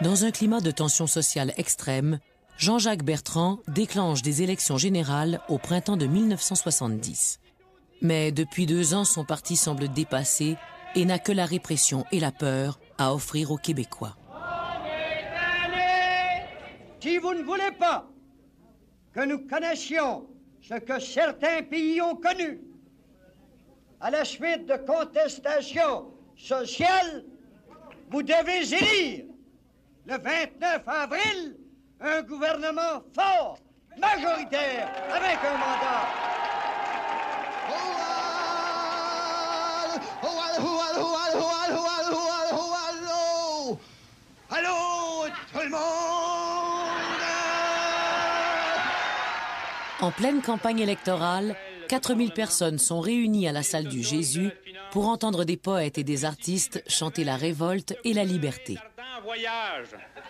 Dans un climat de tension sociale extrême, Jean-Jacques Bertrand déclenche des élections générales au printemps de 1970. Mais depuis 2 ans, son parti semble dépassé et n'a que la répression et la peur à offrir aux Québécois. Si vous ne voulez pas que nous connaissions ce que certains pays ont connu à la suite de contestations sociales, vous devez élire le 29 avril un gouvernement fort, majoritaire, avec un mandat. Allô, tout le monde! En pleine campagne électorale, 4000 personnes sont réunies à la salle du Jésus pour entendre des poètes et des artistes chanter la révolte et la liberté.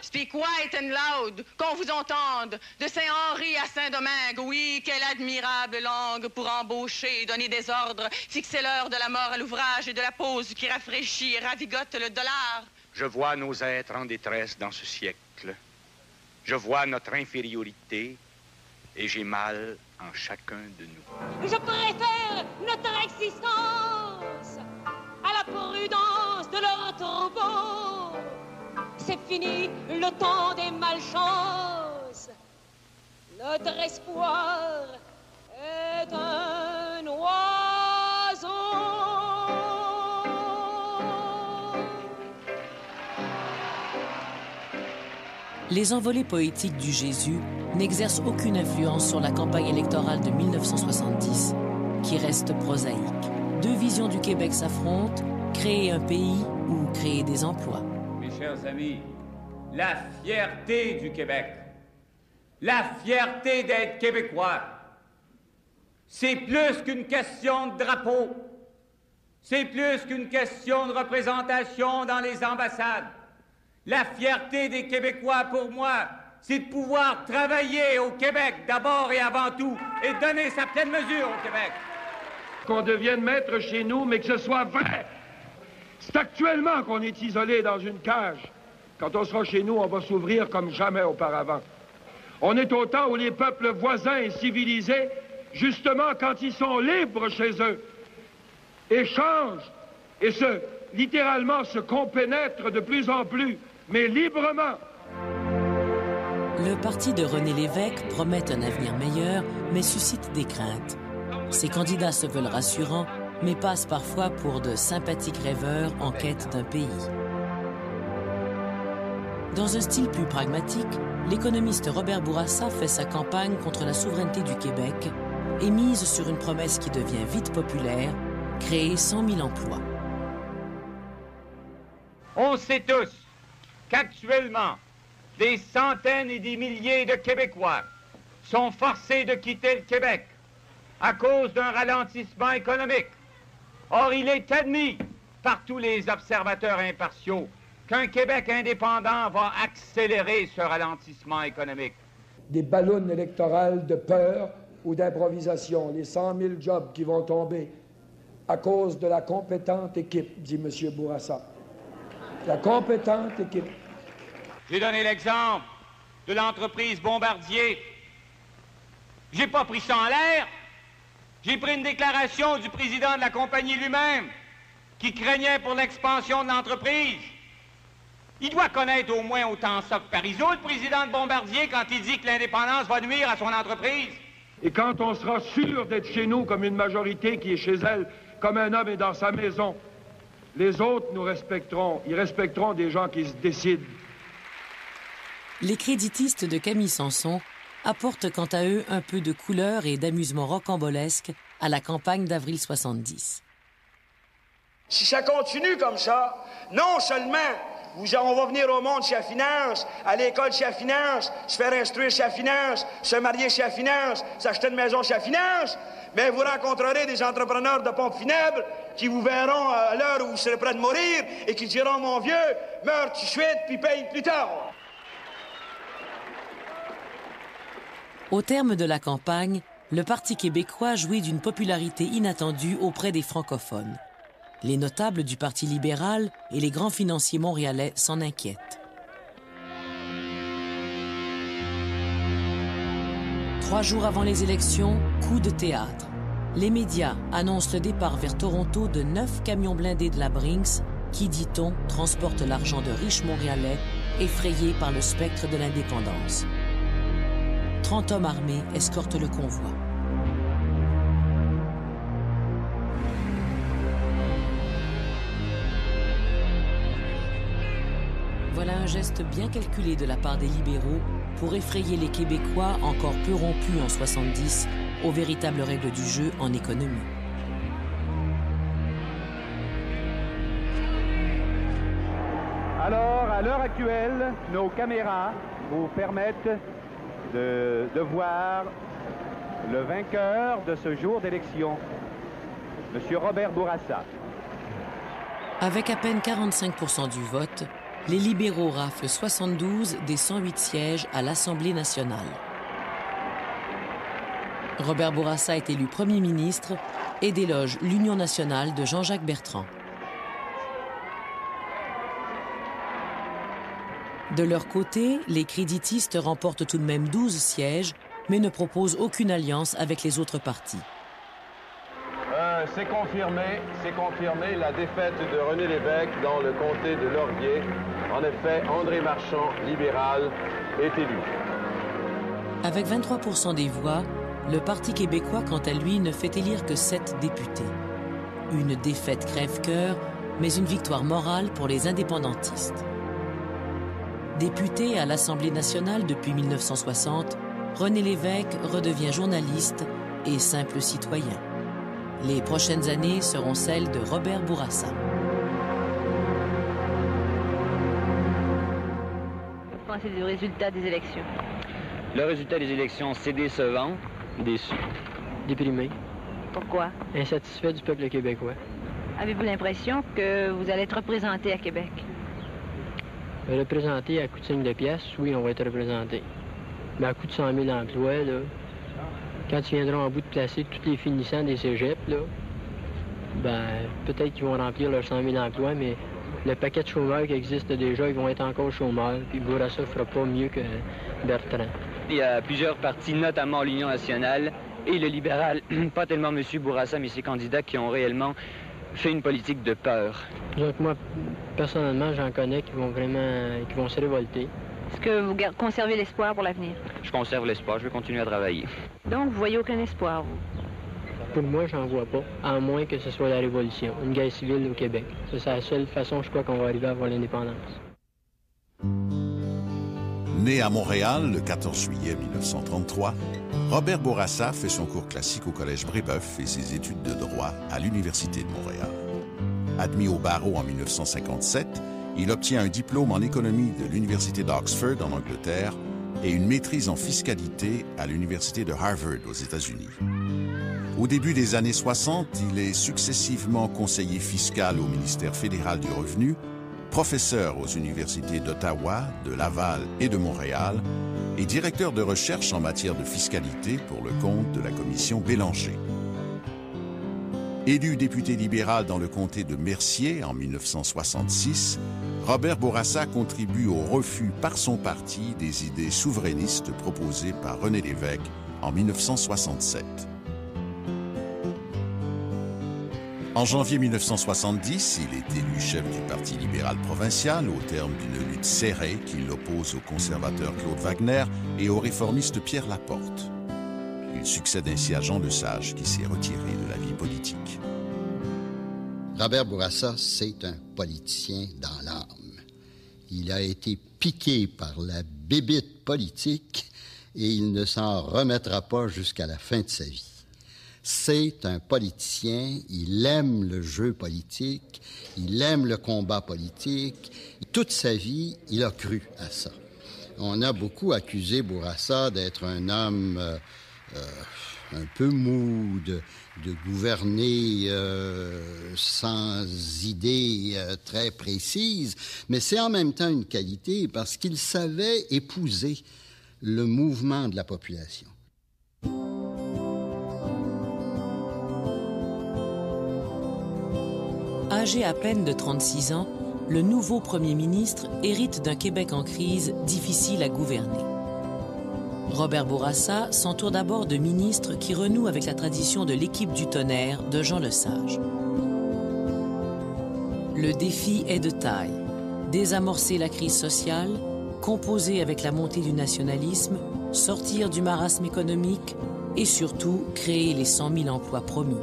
Speak white and loud, qu'on vous entende, de Saint-Henri à Saint-Domingue. Oui, quelle admirable langue pour embaucher, donner des ordres, fixer l'heure de la mort à l'ouvrage et de la pause qui rafraîchit et ravigote le dollar. Je vois nos êtres en détresse dans ce siècle. Je vois notre infériorité et j'ai mal en chacun de nous. Je préfère notre existence à la prudence de leur troupeau. C'est fini le temps des malchances. Notre espoir est un oiseau. Les envolées poétiques du Jésus n'exercent aucune influence sur la campagne électorale de 1970, qui reste prosaïque. 2 visions du Québec s'affrontent, créer un pays ou créer des emplois. Chers amis, la fierté du Québec, la fierté d'être québécois, c'est plus qu'une question de drapeau, c'est plus qu'une question de représentation dans les ambassades. La fierté des Québécois, pour moi, c'est de pouvoir travailler au Québec d'abord et avant tout et donner sa pleine mesure au Québec. Qu'on devienne maître chez nous, mais que ce soit vrai. C'est actuellement qu'on est isolé dans une cage. Quand on sera chez nous, on va s'ouvrir comme jamais auparavant. On est au temps où les peuples voisins et civilisés, justement quand ils sont libres chez eux, échangent et littéralement se compénètrent de plus en plus, mais librement. Le parti de René Lévesque promet un avenir meilleur, mais suscite des craintes. Ses candidats se veulent rassurants, mais passent parfois pour de sympathiques rêveurs en quête d'un pays. Dans un style plus pragmatique, l'économiste Robert Bourassa fait sa campagne contre la souveraineté du Québec et mise sur une promesse qui devient vite populaire, créer 100 000 emplois. On sait tous qu'actuellement, des centaines et des milliers de Québécois sont forcés de quitter le Québec à cause d'un ralentissement économique. Or, il est admis par tous les observateurs impartiaux qu'un Québec indépendant va accélérer ce ralentissement économique. Des ballons électorales de peur ou d'improvisation, les 100 000 jobs qui vont tomber à cause de la compétente équipe, dit M. Bourassa. La compétente équipe. J'ai donné l'exemple de l'entreprise Bombardier. J'ai pas pris ça en l'air. J'ai pris une déclaration du président de la compagnie lui-même qui craignait pour l'expansion de l'entreprise. Il doit connaître au moins autant ça que Parizeau, le président de Bombardier, quand il dit que l'indépendance va nuire à son entreprise. Et quand on sera sûr d'être chez nous comme une majorité qui est chez elle, comme un homme est dans sa maison, les autres nous respecteront. Ils respecteront des gens qui se décident. Les créditistes de Camille Sanson apportent quant à eux un peu de couleur et d'amusement rocambolesque à la campagne d'avril 70. Si ça continue comme ça, non seulement on va venir au monde chez la finance, à l'école chez la finance, se faire instruire chez la finance, se marier chez la finance, s'acheter une maison chez la finance, mais vous rencontrerez des entrepreneurs de pompes funèbres qui vous verront à l'heure où vous serez prêt de mourir et qui diront « Mon vieux, meurs tout de suite puis paye plus tard ». Au terme de la campagne, le Parti québécois jouit d'une popularité inattendue auprès des francophones. Les notables du Parti libéral et les grands financiers montréalais s'en inquiètent. 3 jours avant les élections, coup de théâtre. Les médias annoncent le départ vers Toronto de 9 camions blindés de la Brinks qui, dit-on, transportent l'argent de riches Montréalais effrayés par le spectre de l'indépendance. 30 hommes armés escortent le convoi. Voilà un geste bien calculé de la part des libéraux pour effrayer les Québécois encore peu rompus en 70 aux véritables règles du jeu en économie. Alors, à l'heure actuelle, nos caméras vous permettent de voir le vainqueur de ce jour d'élection, M. Robert Bourassa. Avec à peine 45% du vote, les libéraux raflent 72 des 108 sièges à l'Assemblée nationale. Robert Bourassa est élu premier ministre et déloge l'Union nationale de Jean-Jacques Bertrand. De leur côté, les créditistes remportent tout de même 12 sièges, mais ne proposent aucune alliance avec les autres partis. C'est confirmé la défaite de René Lévesque dans le comté de Laurier. En effet, André Marchand, libéral, est élu. Avec 23% des voix, le Parti québécois, quant à lui, ne fait élire que 7 députés. Une défaite crève-cœur, mais une victoire morale pour les indépendantistes. Député à l'Assemblée nationale depuis 1960, René Lévesque redevient journaliste et simple citoyen. Les prochaines années seront celles de Robert Bourassa. Vous pensez du résultat des élections? Le résultat des élections, c'est décevant, déçu. Déprimé. Pourquoi? Insatisfait du peuple québécois. Avez-vous l'impression que vous allez être représenté à Québec? Représenté à coup de 5 de pièces, oui, on va être représenté. Mais à coup de 100 000 emplois, là, quand ils viendront en bout de placer tous les finissants des cégeps, là, ben, peut-être qu'ils vont remplir leurs 100 000 emplois, mais le paquet de chômeurs qui existe déjà, ils vont être encore chômeurs, puis Bourassa ne fera pas mieux que Bertrand. Il y a plusieurs partis, notamment l'Union nationale et le libéral, pas tellement M. Bourassa, mais ses candidats qui ont réellement fait une politique de peur. Donc moi, personnellement, j'en connais qui vont se révolter. Est-ce que vous conservez l'espoir pour l'avenir? Je conserve l'espoir, je vais continuer à travailler. Donc, vous voyez aucun espoir, vous? Pour moi, j'en vois pas, à moins que ce soit la Révolution, une guerre civile au Québec. C'est la seule façon, je crois, qu'on va arriver à avoir l'indépendance. Né à Montréal le 14 juillet 1933, Robert Bourassa fait son cours classique au Collège Brébeuf et ses études de droit à l'Université de Montréal. Admis au barreau en 1957, il obtient un diplôme en économie de l'Université d'Oxford en Angleterre et une maîtrise en fiscalité à l'Université de Harvard aux États-Unis. Au début des années 60, il est successivement conseiller fiscal au ministère fédéral du Revenu, professeur aux universités d'Ottawa, de Laval et de Montréal et directeur de recherche en matière de fiscalité pour le compte de la commission Bélanger. Élu député libéral dans le comté de Mercier en 1966, Robert Bourassa contribue au refus par son parti des idées souverainistes proposées par René Lévesque en 1967. En janvier 1970, il est élu chef du Parti libéral provincial au terme d'une lutte serrée qui l'oppose au conservateur Claude Wagner et au réformiste Pierre Laporte. Il succède ainsi à Jean Lesage qui s'est retiré de la vie politique. Robert Bourassa, c'est un politicien dans l'âme. Il a été piqué par la bébite politique et il ne s'en remettra pas jusqu'à la fin de sa vie. C'est un politicien, il aime le jeu politique, il aime le combat politique. Toute sa vie, il a cru à ça. On a beaucoup accusé Bourassa d'être un homme un peu mou, de gouverner sans idées très précises, mais c'est en même temps une qualité parce qu'il savait épouser le mouvement de la population. Âgé à peine de 36 ans, le nouveau Premier ministre hérite d'un Québec en crise difficile à gouverner. Robert Bourassa s'entoure d'abord de ministres qui renouent avec la tradition de l'équipe du tonnerre de Jean Lesage. Le défi est de taille. Désamorcer la crise sociale, composer avec la montée du nationalisme, sortir du marasme économique et surtout créer les 100 000 emplois promis.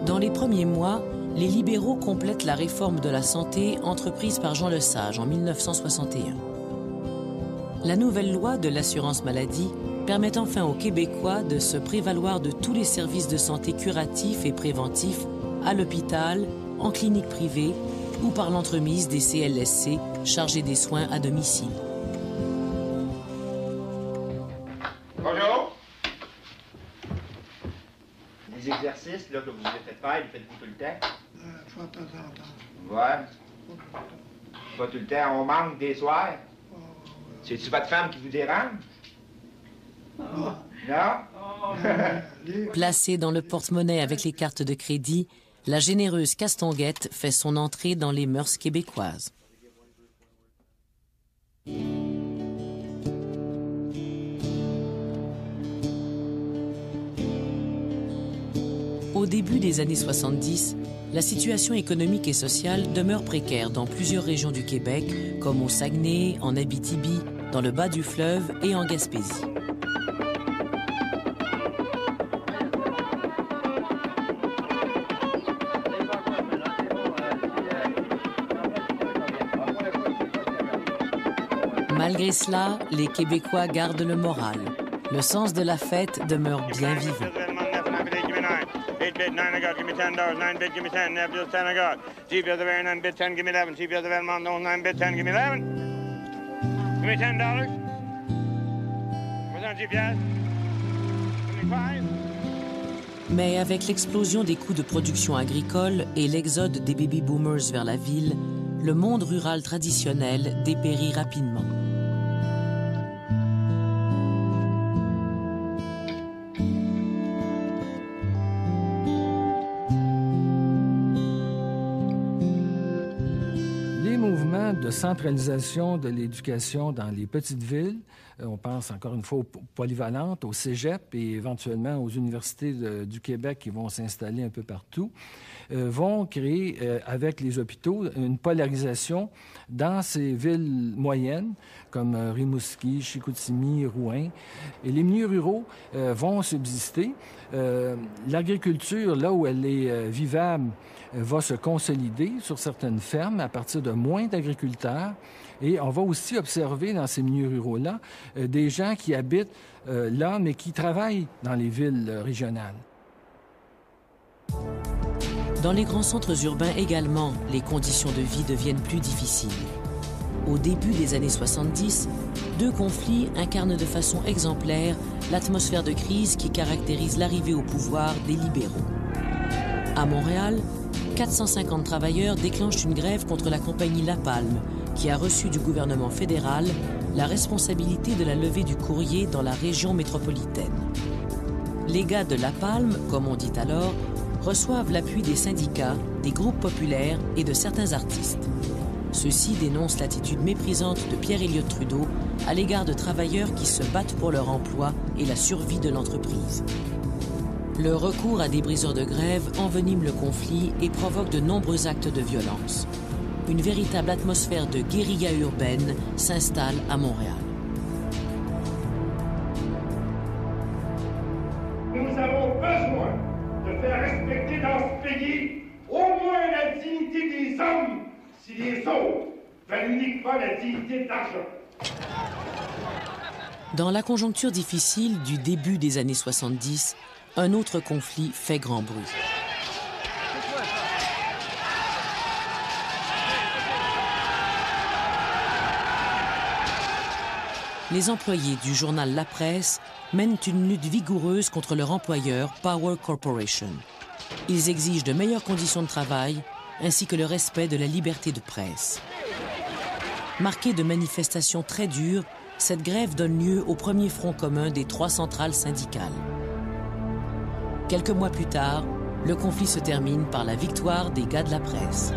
Dans les premiers mois, les libéraux complètent la réforme de la santé entreprise par Jean Lesage en 1961. La nouvelle loi de l'assurance maladie permet enfin aux Québécois de se prévaloir de tous les services de santé curatifs et préventifs à l'hôpital, en clinique privée ou par l'entremise des CLSC chargés des soins à domicile. Bonjour. Les exercices là, que vous avez fait faire, les faites-vous tout le temps? Je fais de temps en temps. Ouais. Pas tout le temps, on manque des soirs. C'est-tu votre femme qui vous dérange? Non? Placée dans le porte-monnaie avec les cartes de crédit, la généreuse Castonguette fait son entrée dans les mœurs québécoises. Au début des années 70, la situation économique et sociale demeure précaire dans plusieurs régions du Québec, comme au Saguenay, en Abitibi, dans le bas du fleuve et en Gaspésie. Malgré cela, les Québécois gardent le moral. Le sens de la fête demeure bien vivant. 8 bid, 9 I got, give me $10. 9 bid, give me 10. 9 bills, 10 I got. G bills of air, 9 bid, 10, give me 11. G bills of Elmont, 9 bid, 10, give me 11. Give me $10. What's on GPS? Give me 5. Mais avec l'explosion des coûts de production agricole et l'exode des baby-boomers vers la ville, le monde rural traditionnel dépérit rapidement. De centralisation de l'éducation dans les petites villes. On pense encore une fois aux polyvalentes, au cégep et éventuellement aux universités du Québec qui vont s'installer un peu partout, vont créer avec les hôpitaux une polarisation dans ces villes moyennes comme Rimouski, Chicoutimi, Rouyn. Et les milieux ruraux vont subsister. L'agriculture, là où elle est vivable, va se consolider sur certaines fermes à partir de moins d'agriculteurs. Et on va aussi observer dans ces milieux ruraux-là des gens qui habitent là, mais qui travaillent dans les villes régionales. Dans les grands centres urbains également, les conditions de vie deviennent plus difficiles. Au début des années 70, deux conflits incarnent de façon exemplaire l'atmosphère de crise qui caractérise l'arrivée au pouvoir des libéraux. À Montréal, 450 travailleurs déclenchent une grève contre la compagnie La Palme, qui a reçu du gouvernement fédéral la responsabilité de la levée du courrier dans la région métropolitaine. Les gars de La Palme, comme on dit alors, reçoivent l'appui des syndicats, des groupes populaires et de certains artistes. Ceux-ci dénoncent l'attitude méprisante de Pierre Elliott Trudeau à l'égard de travailleurs qui se battent pour leur emploi et la survie de l'entreprise. Le recours à des briseurs de grève envenime le conflit et provoque de nombreux actes de violence. Une véritable atmosphère de guérilla urbaine s'installe à Montréal. Nous avons besoin de faire respecter dans ce pays au moins la dignité des hommes, si les autres veulent uniquement la dignité de l'argent. Dans la conjoncture difficile du début des années 70, un autre conflit fait grand bruit. Les employés du journal La Presse mènent une lutte vigoureuse contre leur employeur Power Corporation. Ils exigent de meilleures conditions de travail ainsi que le respect de la liberté de presse. Marquée de manifestations très dures, cette grève donne lieu au premier front commun des 3 centrales syndicales. Quelques mois plus tard, le conflit se termine par la victoire des gars de la presse.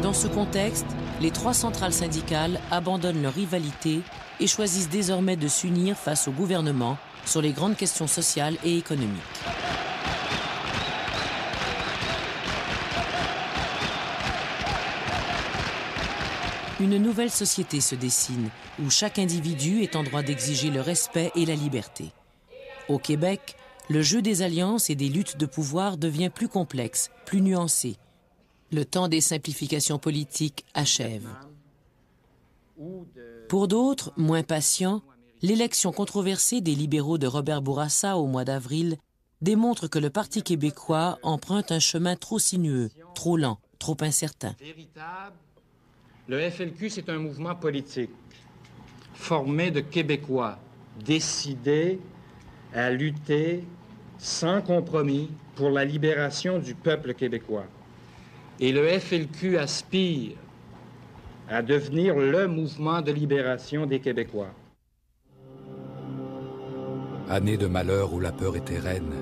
Dans ce contexte, les trois centrales syndicales abandonnent leur rivalité et choisissent désormais de s'unir face au gouvernement sur les grandes questions sociales et économiques. Une nouvelle société se dessine où chaque individu est en droit d'exiger le respect et la liberté. Au Québec, le jeu des alliances et des luttes de pouvoir devient plus complexe, plus nuancé. Le temps des simplifications politiques achève. Pour d'autres, moins patients, l'élection controversée des libéraux de Robert Bourassa au mois d'avril démontre que le Parti québécois emprunte un chemin trop sinueux, trop lent, trop incertain. Le FLQ, c'est un mouvement politique formé de Québécois décidés à lutter sans compromis pour la libération du peuple québécois. Et le FLQ aspire à devenir le mouvement de libération des Québécois. Année de malheur où la peur était reine,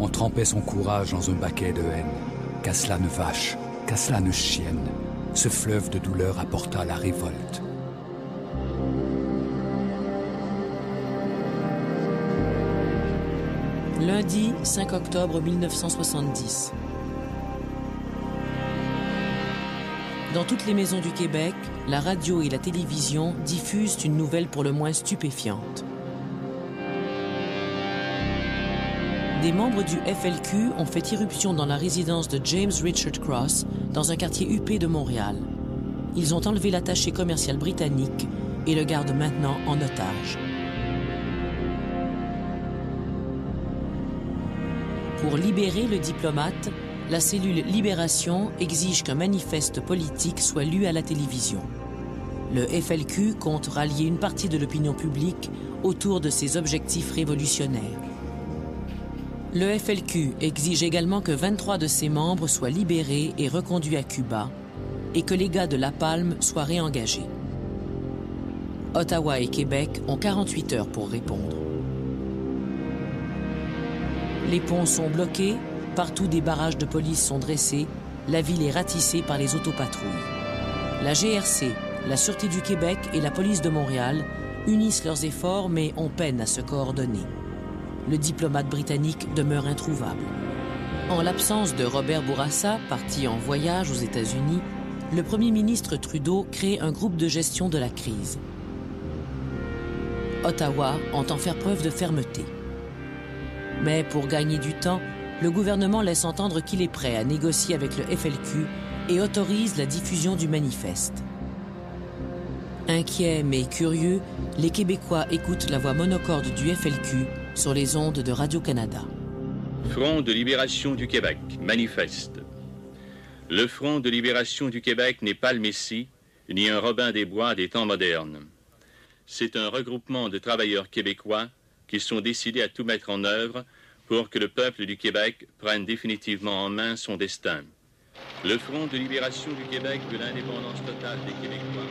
on trempait son courage dans un baquet de haine. Qu'à cela ne vache, qu'à cela ne chienne, ce fleuve de douleur apporta la révolte. Lundi 5 octobre 1970. Dans toutes les maisons du Québec, la radio et la télévision diffusent une nouvelle pour le moins stupéfiante. Des membres du FLQ ont fait irruption dans la résidence de James Richard Cross, dans un quartier huppé de Montréal. Ils ont enlevé l'attaché commercial britannique et le gardent maintenant en otage. Pour libérer le diplomate, la cellule Libération exige qu'un manifeste politique soit lu à la télévision. Le FLQ compte rallier une partie de l'opinion publique autour de ses objectifs révolutionnaires. Le FLQ exige également que 23 de ses membres soient libérés et reconduits à Cuba et que les gars de La Palme soient réengagés. Ottawa et Québec ont 48 heures pour répondre. Les ponts sont bloqués, partout des barrages de police sont dressés, la ville est ratissée par les autopatrouilles. La GRC, la Sûreté du Québec et la police de Montréal unissent leurs efforts mais ont peine à se coordonner. Le diplomate britannique demeure introuvable. En l'absence de Robert Bourassa, parti en voyage aux États-Unis, le premier ministre Trudeau crée un groupe de gestion de la crise. Ottawa entend faire preuve de fermeté. Mais pour gagner du temps, le gouvernement laisse entendre qu'il est prêt à négocier avec le FLQ et autorise la diffusion du manifeste. Inquiets mais curieux, les Québécois écoutent la voix monocorde du FLQ sur les ondes de Radio-Canada. Front de libération du Québec, manifeste. Le Front de libération du Québec n'est pas le Messie, ni un Robin des Bois des temps modernes. C'est un regroupement de travailleurs québécois qui sont décidés à tout mettre en œuvre pour que le peuple du Québec prenne définitivement en main son destin. Le Front de libération du Québec veut l'indépendance totale des Québécois.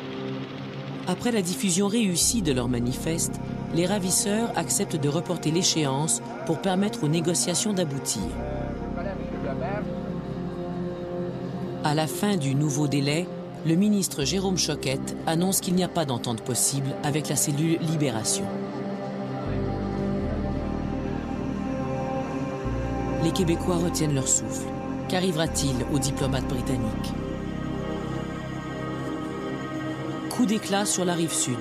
Après la diffusion réussie de leur manifeste, les ravisseurs acceptent de reporter l'échéance pour permettre aux négociations d'aboutir. À la fin du nouveau délai, le ministre Jérôme Choquette annonce qu'il n'y a pas d'entente possible avec la cellule Libération. Les Québécois retiennent leur souffle. Qu'arrivera-t-il aux diplomates britanniques? Coup d'éclat sur la rive sud.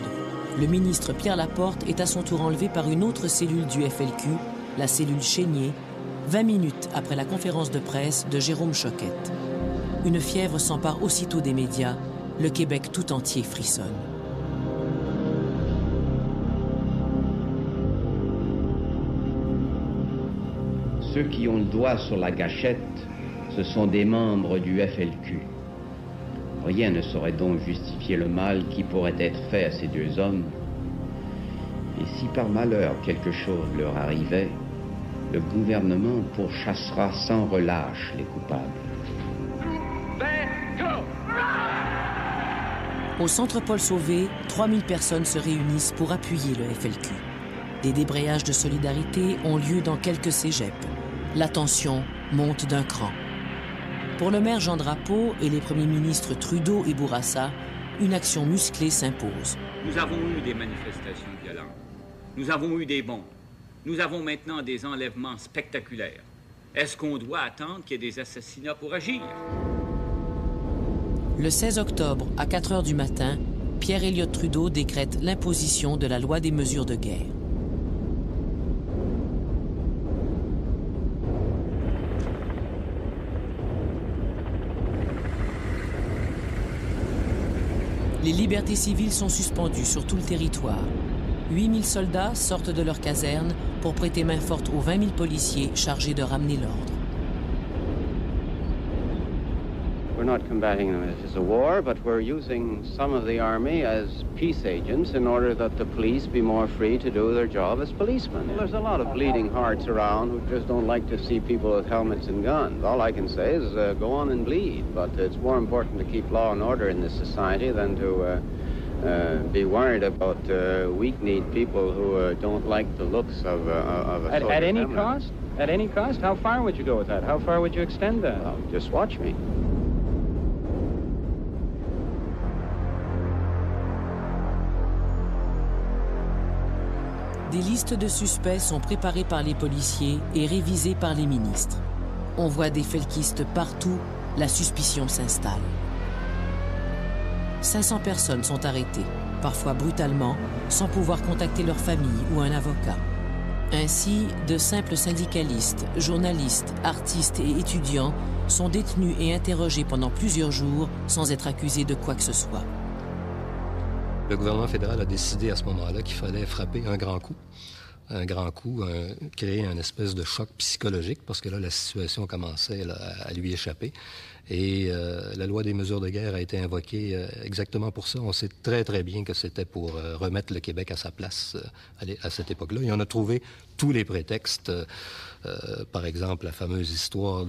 Le ministre Pierre Laporte est à son tour enlevé par une autre cellule du FLQ, la cellule Chénier, 20 minutes après la conférence de presse de Jérôme Choquette. Une fièvre s'empare aussitôt des médias. Le Québec tout entier frissonne. Ceux qui ont le doigt sur la gâchette, ce sont des membres du FLQ. Rien ne saurait donc justifier le mal qui pourrait être fait à ces deux hommes. Et si par malheur quelque chose leur arrivait, le gouvernement pourchassera sans relâche les coupables. Let's go! Au centre Paul Sauvé, 3000 personnes se réunissent pour appuyer le FLQ. Des débrayages de solidarité ont lieu dans quelques cégeps. La tension monte d'un cran. Pour le maire Jean Drapeau et les premiers ministres Trudeau et Bourassa, une action musclée s'impose. Nous avons eu des manifestations violentes. Nous avons eu des bombes. Nous avons maintenant des enlèvements spectaculaires. Est-ce qu'on doit attendre qu'il y ait des assassinats pour agir? Le 16 octobre, à 4 heures du matin, Pierre Elliott Trudeau décrète l'imposition de la loi des mesures de guerre. Les libertés civiles sont suspendues sur tout le territoire. 8000 soldats sortent de leur caserne pour prêter main forte aux 20 000 policiers chargés de ramener l'ordre. We're not combating them as a war, but we're using some of the army as peace agents in order that the police be more free to do their job as policemen. There's a lot of bleeding hearts around who just don't like to see people with helmets and guns. All I can say is go on and bleed, but it's more important to keep law and order in this society than to be worried about weak-kneed people who don't like the looks of a soldier. At any cost? At any cost? How far would you go with that? How far would you extend that? Well, just watch me. Des listes de suspects sont préparées par les policiers et révisées par les ministres. On voit des felkistes partout, la suspicion s'installe. 500 personnes sont arrêtées, parfois brutalement, sans pouvoir contacter leur famille ou un avocat. Ainsi, de simples syndicalistes, journalistes, artistes et étudiants sont détenus et interrogés pendant plusieurs jours sans être accusés de quoi que ce soit. Le gouvernement fédéral a décidé à ce moment-là qu'il fallait frapper un grand coup, créer un espèce de choc psychologique, parce que là, la situation commençait à lui échapper. Et la loi des mesures de guerre a été invoquée exactement pour ça. On sait très, très bien que c'était pour remettre le Québec à sa place à cette époque-là. Et on a trouvé tous les prétextes. Par exemple, la fameuse histoire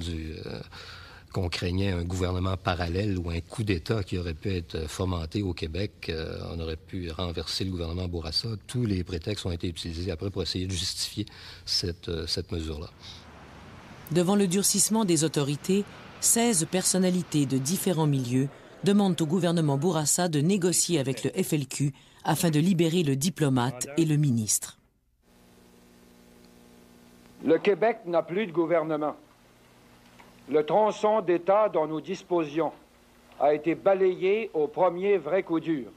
qu'on craignait un gouvernement parallèle ou un coup d'État qui aurait pu être fomenté au Québec. On aurait pu renverser le gouvernement Bourassa. Tous les prétextes ont été utilisés après pour essayer de justifier cette mesure-là. Devant le durcissement des autorités, 16 personnalités de différents milieux demandent au gouvernement Bourassa de négocier avec le FLQ afin de libérer le diplomate et le ministre. Le Québec n'a plus de gouvernement. Le tronçon d'État dont nous disposions a été balayé au premier vrai coup dur.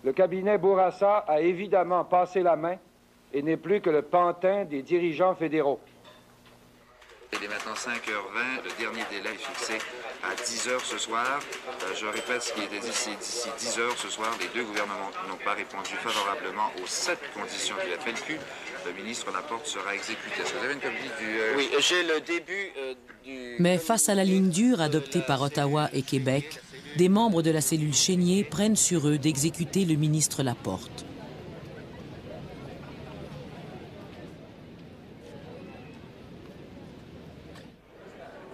Le cabinet Bourassa a évidemment passé la main et n'est plus que le pantin des dirigeants fédéraux. Il est maintenant 5h20, le dernier délai est fixé à 10h ce soir. Je répète ce qui était dit, c'est d'ici 10h ce soir, les deux gouvernements n'ont pas répondu favorablement aux 7 conditions du FLQ. Le ministre Laporte sera exécuté. Est-ce que vous avez une copie du... Oui, j'ai le début du... Mais face à la ligne dure adoptée par Ottawa et Québec, des membres de la cellule Chénier prennent sur eux d'exécuter le ministre Laporte.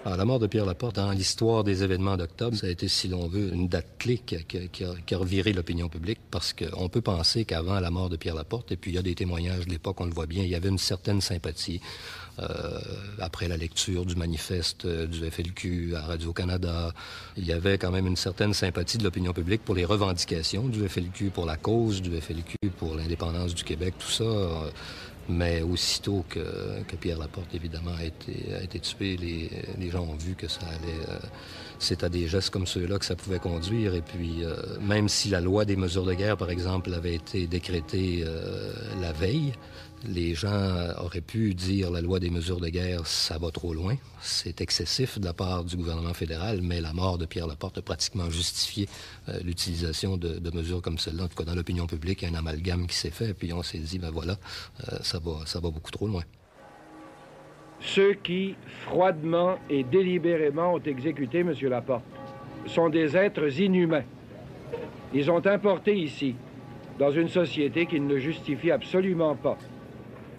Alors, la mort de Pierre Laporte, dans l'histoire des événements d'octobre, ça a été, si l'on veut, une date clé qui a reviré l'opinion publique, parce qu'on peut penser qu'avant la mort de Pierre Laporte, et puis il y a des témoignages de l'époque, on le voit bien, il y avait une certaine sympathie. Après la lecture du manifeste du FLQ à Radio-Canada, il y avait quand même une certaine sympathie de l'opinion publique pour les revendications du FLQ, pour la cause du FLQ, pour l'indépendance du Québec, tout ça. Mais aussitôt que Pierre Laporte, évidemment, a été tué, les gens ont vu que ça allait... c'est à des gestes comme ceux-là que ça pouvait conduire. Et puis, même si la loi des mesures de guerre, par exemple, avait été décrétée la veille, les gens auraient pu dire la loi des mesures de guerre, ça va trop loin. C'est excessif de la part du gouvernement fédéral, mais la mort de Pierre Laporte a pratiquement justifié l'utilisation de mesures comme celle-là. En tout cas, dans l'opinion publique, il y a un amalgame qui s'est fait, puis on s'est dit, ben voilà, ça va beaucoup trop loin. Ceux qui, froidement et délibérément, ont exécuté M. Laporte sont des êtres inhumains. Ils ont importé ici, dans une société qui ne le justifie absolument pas,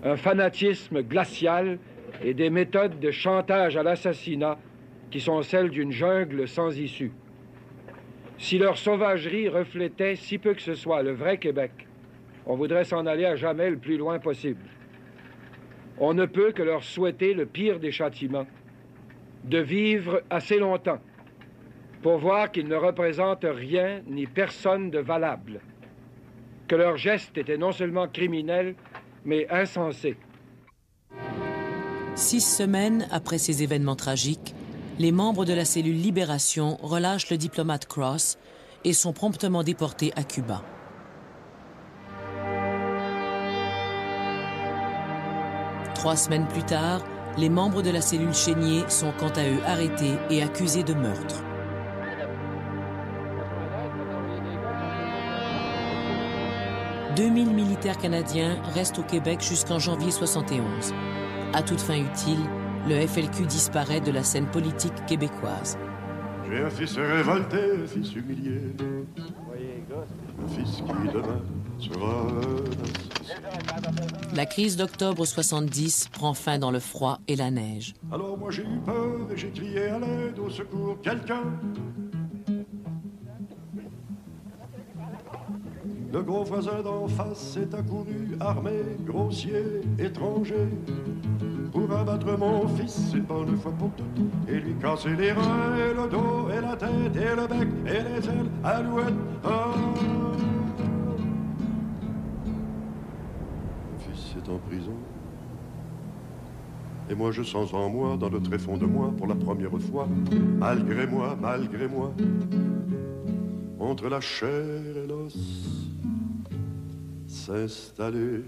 un fanatisme glacial et des méthodes de chantage à l'assassinat qui sont celles d'une jungle sans issue. Si leur sauvagerie reflétait si peu que ce soit le vrai Québec, on voudrait s'en aller à jamais le plus loin possible. On ne peut que leur souhaiter le pire des châtiments, de vivre assez longtemps pour voir qu'ils ne représentent rien ni personne de valable, que leurs gestes étaient non seulement criminels, mais insensés. 6 semaines après ces événements tragiques, les membres de la cellule Libération relâchent le diplomate Cross et sont promptement déportés à Cuba. Trois semaines plus tard, les membres de la cellule Chénier sont quant à eux arrêtés et accusés de meurtre. « 2000 militaires canadiens restent au Québec jusqu'en janvier 71. À toute fin utile, le FLQ disparaît de la scène politique québécoise. J'ai un fils révolté, un fils humilié, un fils qui demain sera... La crise d'octobre 70 prend fin dans le froid et la neige. Alors moi j'ai eu peur et j'ai crié à l'aide, au secours, quelqu'un. Le gros voisin d'en face est accouru, armé, grossier, étranger, pour abattre mon fils une bonne fois pour toutes, et lui casser les reins, et le dos, et la tête, et le bec, et les ailes, alouette. Oh. Mon fils est en prison, et moi je sens en moi, dans le tréfonds de moi, pour la première fois, malgré moi, entre la chair et l'os, s'installer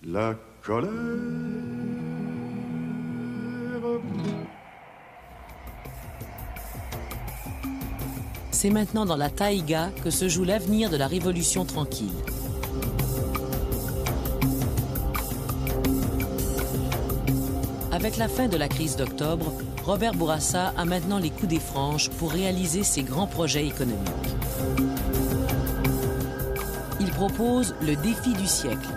la colère. C'est maintenant dans la taïga que se joue l'avenir de la Révolution tranquille. Avec la fin de la crise d'octobre, Robert Bourassa a maintenant les coups des franges pour réaliser ses grands projets économiques. Il propose le défi du siècle,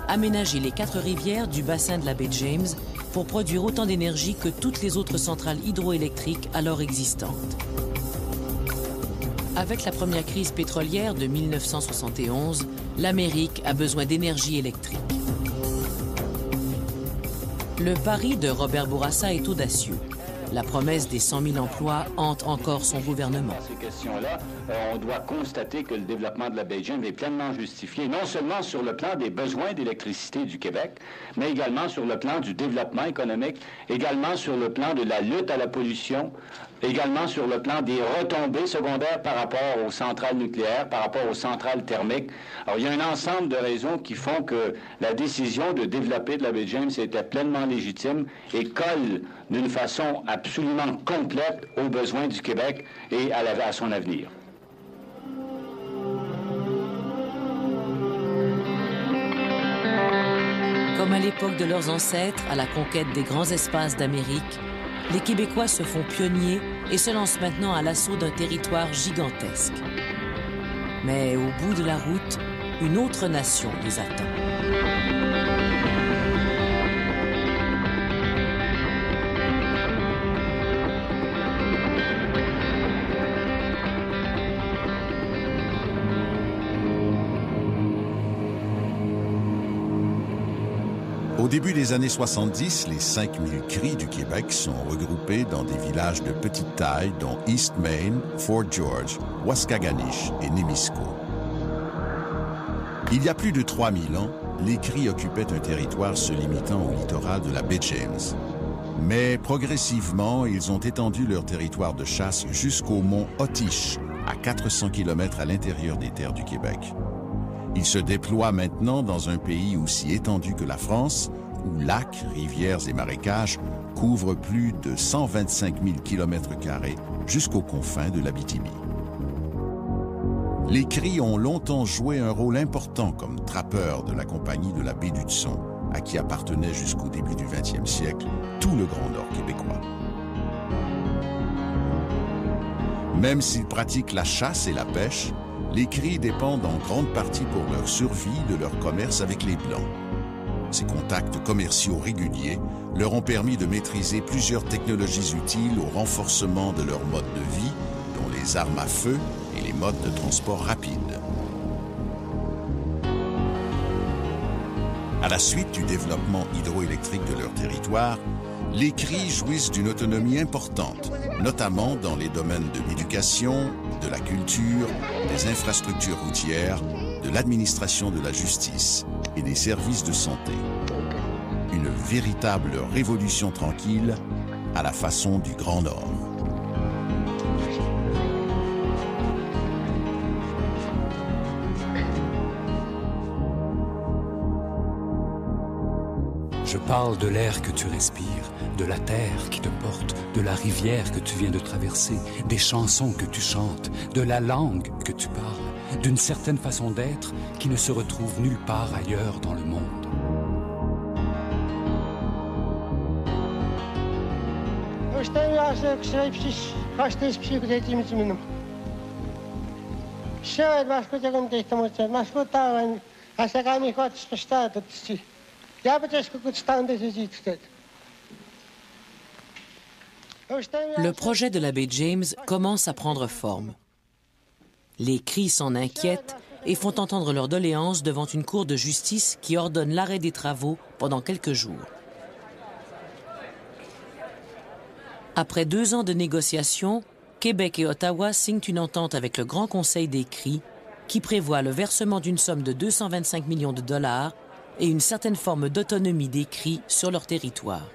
aménager les 4 rivières du bassin de la baie James pour produire autant d'énergie que toutes les autres centrales hydroélectriques alors existantes. Avec la première crise pétrolière de 1971, l'Amérique a besoin d'énergie électrique. Le pari de Robert Bourassa est audacieux. La promesse des 100 000 emplois hante encore son gouvernement. Dans ces questions-là, on doit constater que le développement de la baie James est pleinement justifié, non seulement sur le plan des besoins d'électricité du Québec, mais également sur le plan du développement économique, également sur le plan de la lutte à la pollution, également sur le plan des retombées secondaires par rapport aux centrales nucléaires, par rapport aux centrales thermiques. Alors, il y a un ensemble de raisons qui font que la décision de développer de la baie James était pleinement légitime et colle d'une façon absolument complète aux besoins du Québec et à son avenir. Comme à l'époque de leurs ancêtres, à la conquête des grands espaces d'Amérique, les Québécois se font pionniers et se lancent maintenant à l'assaut d'un territoire gigantesque. Mais au bout de la route, une autre nation les attend. Au début des années 70, les 5000 cris du Québec sont regroupés dans des villages de petite taille, dont East Main, Fort George, Waskaganish et Nemisco. Il y a plus de 3000 ans, les cris occupaient un territoire se limitant au littoral de la baie James. Mais progressivement, ils ont étendu leur territoire de chasse jusqu'au mont Otiche, à 400 km à l'intérieur des terres du Québec. Ils se déploient maintenant dans un pays aussi étendu que la France, où lacs, rivières et marécages couvrent plus de 125 000 km² jusqu'aux confins de l'Abitibi. Les cris ont longtemps joué un rôle important comme trappeurs de la compagnie de la baie d'Hudson, à qui appartenait jusqu'au début du 20e siècle tout le Grand Nord québécois. Même s'ils pratiquent la chasse et la pêche, les cris dépendent en grande partie pour leur survie de leur commerce avec les Blancs. Ces contacts commerciaux réguliers leur ont permis de maîtriser plusieurs technologies utiles au renforcement de leur mode de vie, dont dont les armes à feu et les modes de transport rapides. À la suite du développement hydroélectrique de leur territoire, les Cris jouissent d'une autonomie importante, notamment dans les domaines de l'éducation, de la culture, des infrastructures routières, de l'administration de la justice et des services de santé. Une véritable révolution tranquille à la façon du Grand Nord. Je parle de l'air que tu respires, de la terre qui te porte, de la rivière que tu viens de traverser, des chansons que tu chantes, de la langue que tu parles, d'une certaine façon d'être qui ne se retrouve nulle part ailleurs dans le monde. Le projet de l'abbé James commence à prendre forme. Les Cris s'en inquiètent et font entendre leurs doléances devant une cour de justice qui ordonne l'arrêt des travaux pendant quelques jours. Après 2 ans de négociations, Québec et Ottawa signent une entente avec le Grand Conseil des Cris qui prévoit le versement d'une somme de 225 millions de dollars et une certaine forme d'autonomie des Cris sur leur territoire.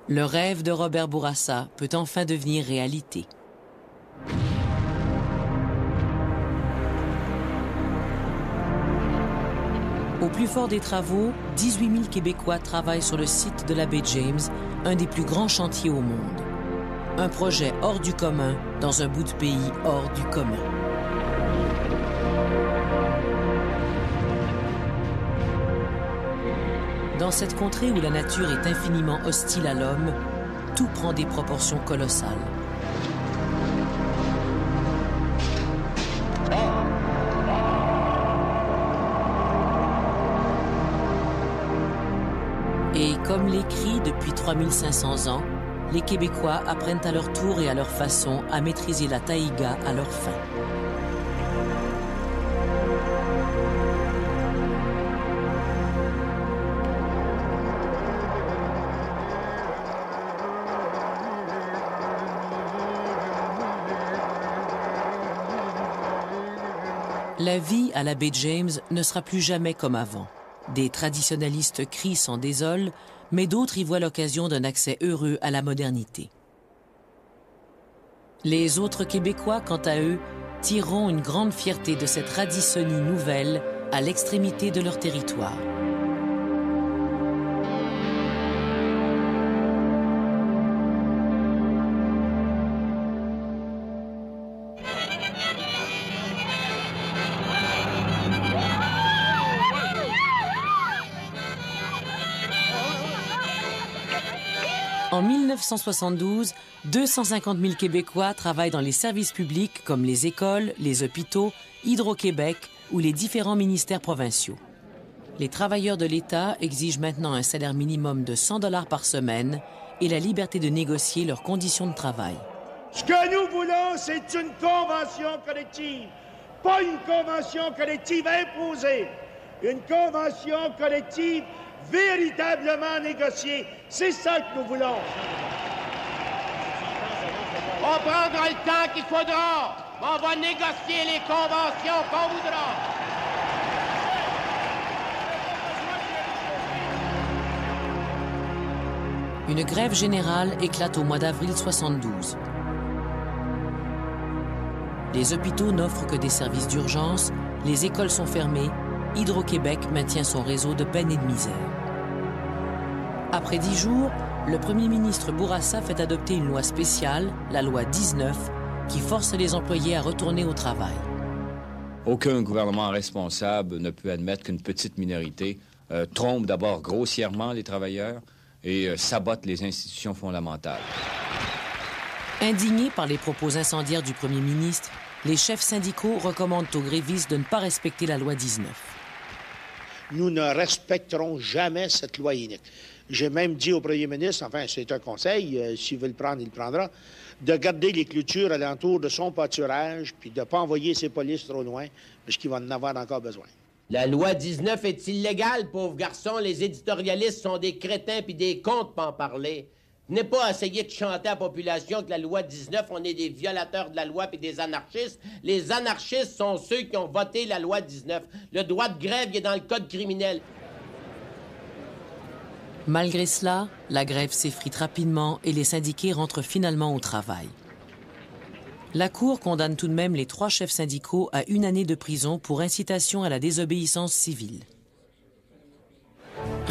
Le rêve de Robert Bourassa peut enfin devenir réalité. Au plus fort des travaux, 18 000 Québécois travaillent sur le site de l'abbé James, un des plus grands chantiers au monde. Un projet hors du commun dans un bout de pays hors du commun. Dans cette contrée où la nature est infiniment hostile à l'homme, tout prend des proportions colossales. Et comme les Cris depuis 3500 ans, les Québécois apprennent à leur tour et à leur façon à maîtriser la taïga à leur fin. La vie à l'abbé James ne sera plus jamais comme avant. Des traditionalistes Cris s'en désolent, mais d'autres y voient l'occasion d'un accès heureux à la modernité. Les autres Québécois, quant à eux, tireront une grande fierté de cette Radissonie nouvelle à l'extrémité de leur territoire. En 1972, 250 000 Québécois travaillent dans les services publics comme les écoles, les hôpitaux, Hydro-Québec ou les différents ministères provinciaux. Les travailleurs de l'État exigent maintenant un salaire minimum de 100 $ par semaine et la liberté de négocier leurs conditions de travail. Ce que nous voulons, c'est une convention collective, pas une convention collective imposée, une convention collective véritablement négociée. C'est ça que nous voulons. On prendra le temps qu'il faudra. On va négocier les conventions qu'on voudra. Une grève générale éclate au mois d'avril 72. Les hôpitaux n'offrent que des services d'urgence, les écoles sont fermées, Hydro-Québec maintient son réseau de peine et de misère. Après 10 jours, le premier ministre Bourassa fait adopter une loi spéciale, la loi 19, qui force les employés à retourner au travail. Aucun gouvernement responsable ne peut admettre qu'une petite minorité trompe d'abord grossièrement les travailleurs et sabote les institutions fondamentales. Indignés par les propos incendiaires du premier ministre, les chefs syndicaux recommandent aux grévistes de ne pas respecter la loi 19. Nous ne respecterons jamais cette loi inique. J'ai même dit au premier ministre, enfin, c'est un conseil, s'il veut le prendre, il le prendra, de garder les clôtures alentour de son pâturage, puis de ne pas envoyer ses polices trop loin, parce qu'il va en avoir encore besoin. La loi 19 est illégale, pauvre garçon. Les éditorialistes sont des crétins puis des contes pour en parler. Venez pas essayer de chanter à la population que la loi 19, on est des violateurs de la loi puis des anarchistes. Les anarchistes sont ceux qui ont voté la loi 19. Le droit de grève il est dans le code criminel. Malgré cela, la grève s'effrite rapidement et les syndiqués rentrent finalement au travail. La Cour condamne tout de même les 3 chefs syndicaux à 1 année de prison pour incitation à la désobéissance civile.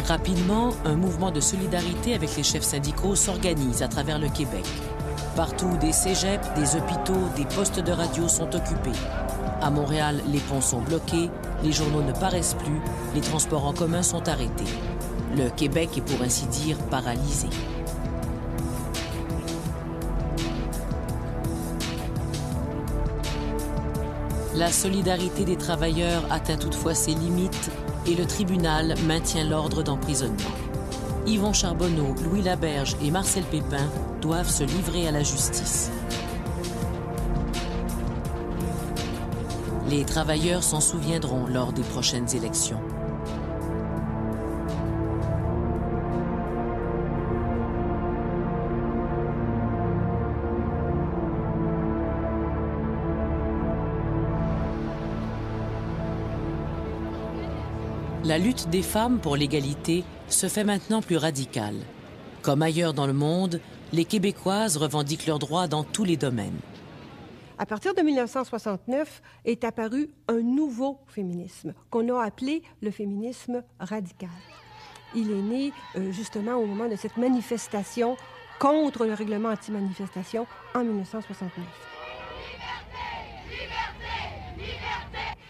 Rapidement, un mouvement de solidarité avec les chefs syndicaux s'organise à travers le Québec. Partout, des cégeps, des hôpitaux, des postes de radio sont occupés. À Montréal, les ponts sont bloqués, les journaux ne paraissent plus, les transports en commun sont arrêtés. Le Québec est pour ainsi dire paralysé. La solidarité des travailleurs atteint toutefois ses limites et le tribunal maintient l'ordre d'emprisonnement. Yvon Charbonneau, Louis Laberge et Marcel Pépin doivent se livrer à la justice. Les travailleurs s'en souviendront lors des prochaines élections. La lutte des femmes pour l'égalité se fait maintenant plus radicale. Comme ailleurs dans le monde, les Québécoises revendiquent leurs droits dans tous les domaines. À partir de 1969 est apparu un nouveau féminisme qu'on a appelé le féminisme radical. Il est né justement au moment de cette manifestation contre le règlement anti-manifestation en 1969.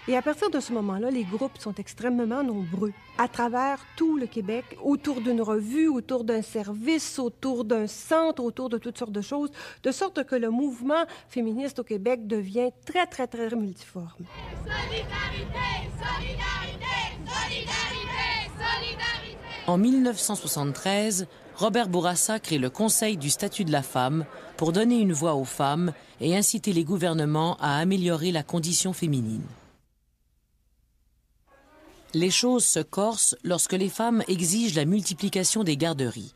Et à partir de ce moment-là, les groupes sont extrêmement nombreux à travers tout le Québec, autour d'une revue, autour d'un service, autour d'un centre, autour de toutes sortes de choses, de sorte que le mouvement féministe au Québec devient très, très, très multiforme. Solidarité, solidarité, solidarité, solidarité. En 1973, Robert Bourassa crée le Conseil du statut de la femme pour donner une voix aux femmes et inciter les gouvernements à améliorer la condition féminine. Les choses se corsent lorsque les femmes exigent la multiplication des garderies.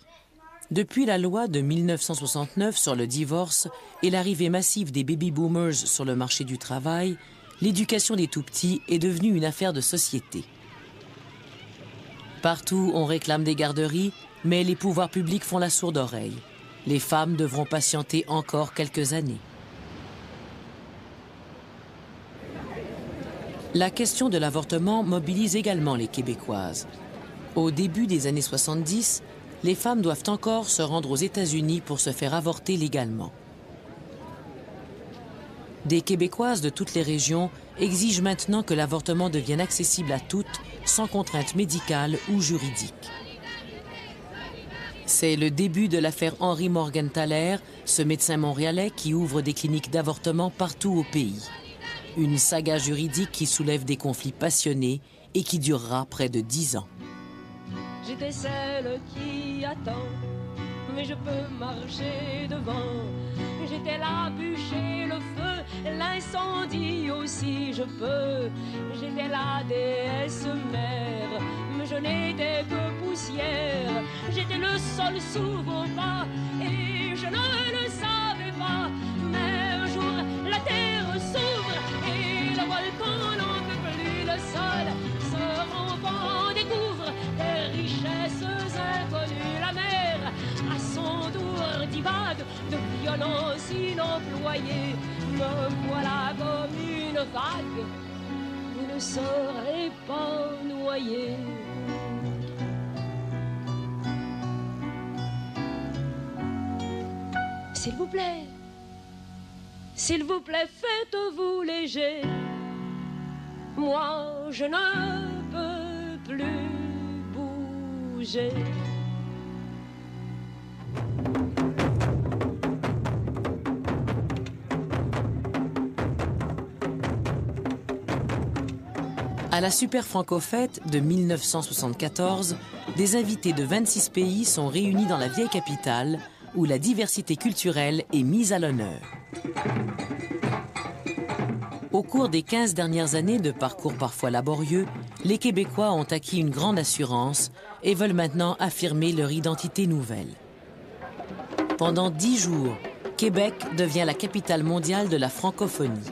Depuis la loi de 1969 sur le divorce et l'arrivée massive des baby-boomers sur le marché du travail, l'éducation des tout-petits est devenue une affaire de société. Partout, on réclame des garderies, mais les pouvoirs publics font la sourde oreille. Les femmes devront patienter encore quelques années. La question de l'avortement mobilise également les Québécoises. Au début des années 70, les femmes doivent encore se rendre aux États-Unis pour se faire avorter légalement. Des Québécoises de toutes les régions exigent maintenant que l'avortement devienne accessible à toutes, sans contrainte médicale ou juridique. C'est le début de l'affaire Henry Morgenthaler, ce médecin montréalais qui ouvre des cliniques d'avortement partout au pays. Une saga juridique qui soulève des conflits passionnés et qui durera près de 10 ans. J'étais celle qui attend, mais je peux marcher devant. J'étais la bûche et le feu, l'incendie aussi je peux. J'étais la déesse mère, mais je n'étais que poussière. J'étais le sol sous vos pas et je ne le savais pas. Mais un jour la terre s'ouvre et le volcan n'en peut plus. Le sol se renfend, découvre des richesses inconnues. La mer à son tour divague de violence inemployée. Me voilà comme une vague, vous ne serez pas noyé. S'il vous plaît, faites-vous léger. Moi, je ne peux plus bouger. À la Super Franco-Fête de 1974, des invités de 26 pays sont réunis dans la vieille capitale, où la diversité culturelle est mise à l'honneur. Au cours des 15 dernières années de parcours parfois laborieux, les Québécois ont acquis une grande assurance et veulent maintenant affirmer leur identité nouvelle. Pendant 10 jours, Québec devient la capitale mondiale de la francophonie.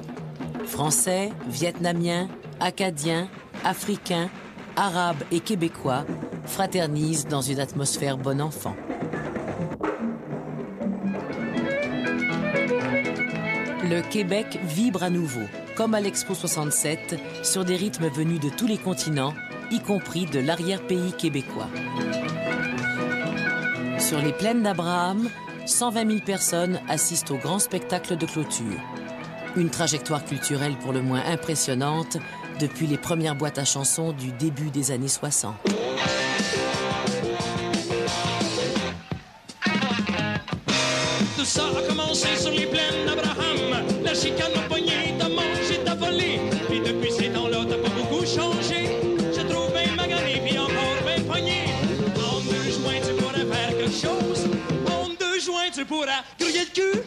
Français, Vietnamiens, Acadiens, Africains, Arabes et Québécois fraternisent dans une atmosphère bon enfant. Le Québec vibre à nouveau, comme à l'Expo 67, sur des rythmes venus de tous les continents, y compris de l'arrière-pays québécois. Sur les plaines d'Abraham, 120 000 personnes assistent au grand spectacle de clôture. Une trajectoire culturelle pour le moins impressionnante depuis les premières boîtes à chansons du début des années 60. Tout ça a commencé sur les plaines d'Abraham. La chicane m'a pogné, t'as mangé, t'as volé. Puis depuis ces temps-là, t'as pas beaucoup changé. Je trouve bien magané, puis encore bien pogné. En 2 juin, tu pourrais faire quelque chose. En 2 juin, tu pourras grouiller le cul.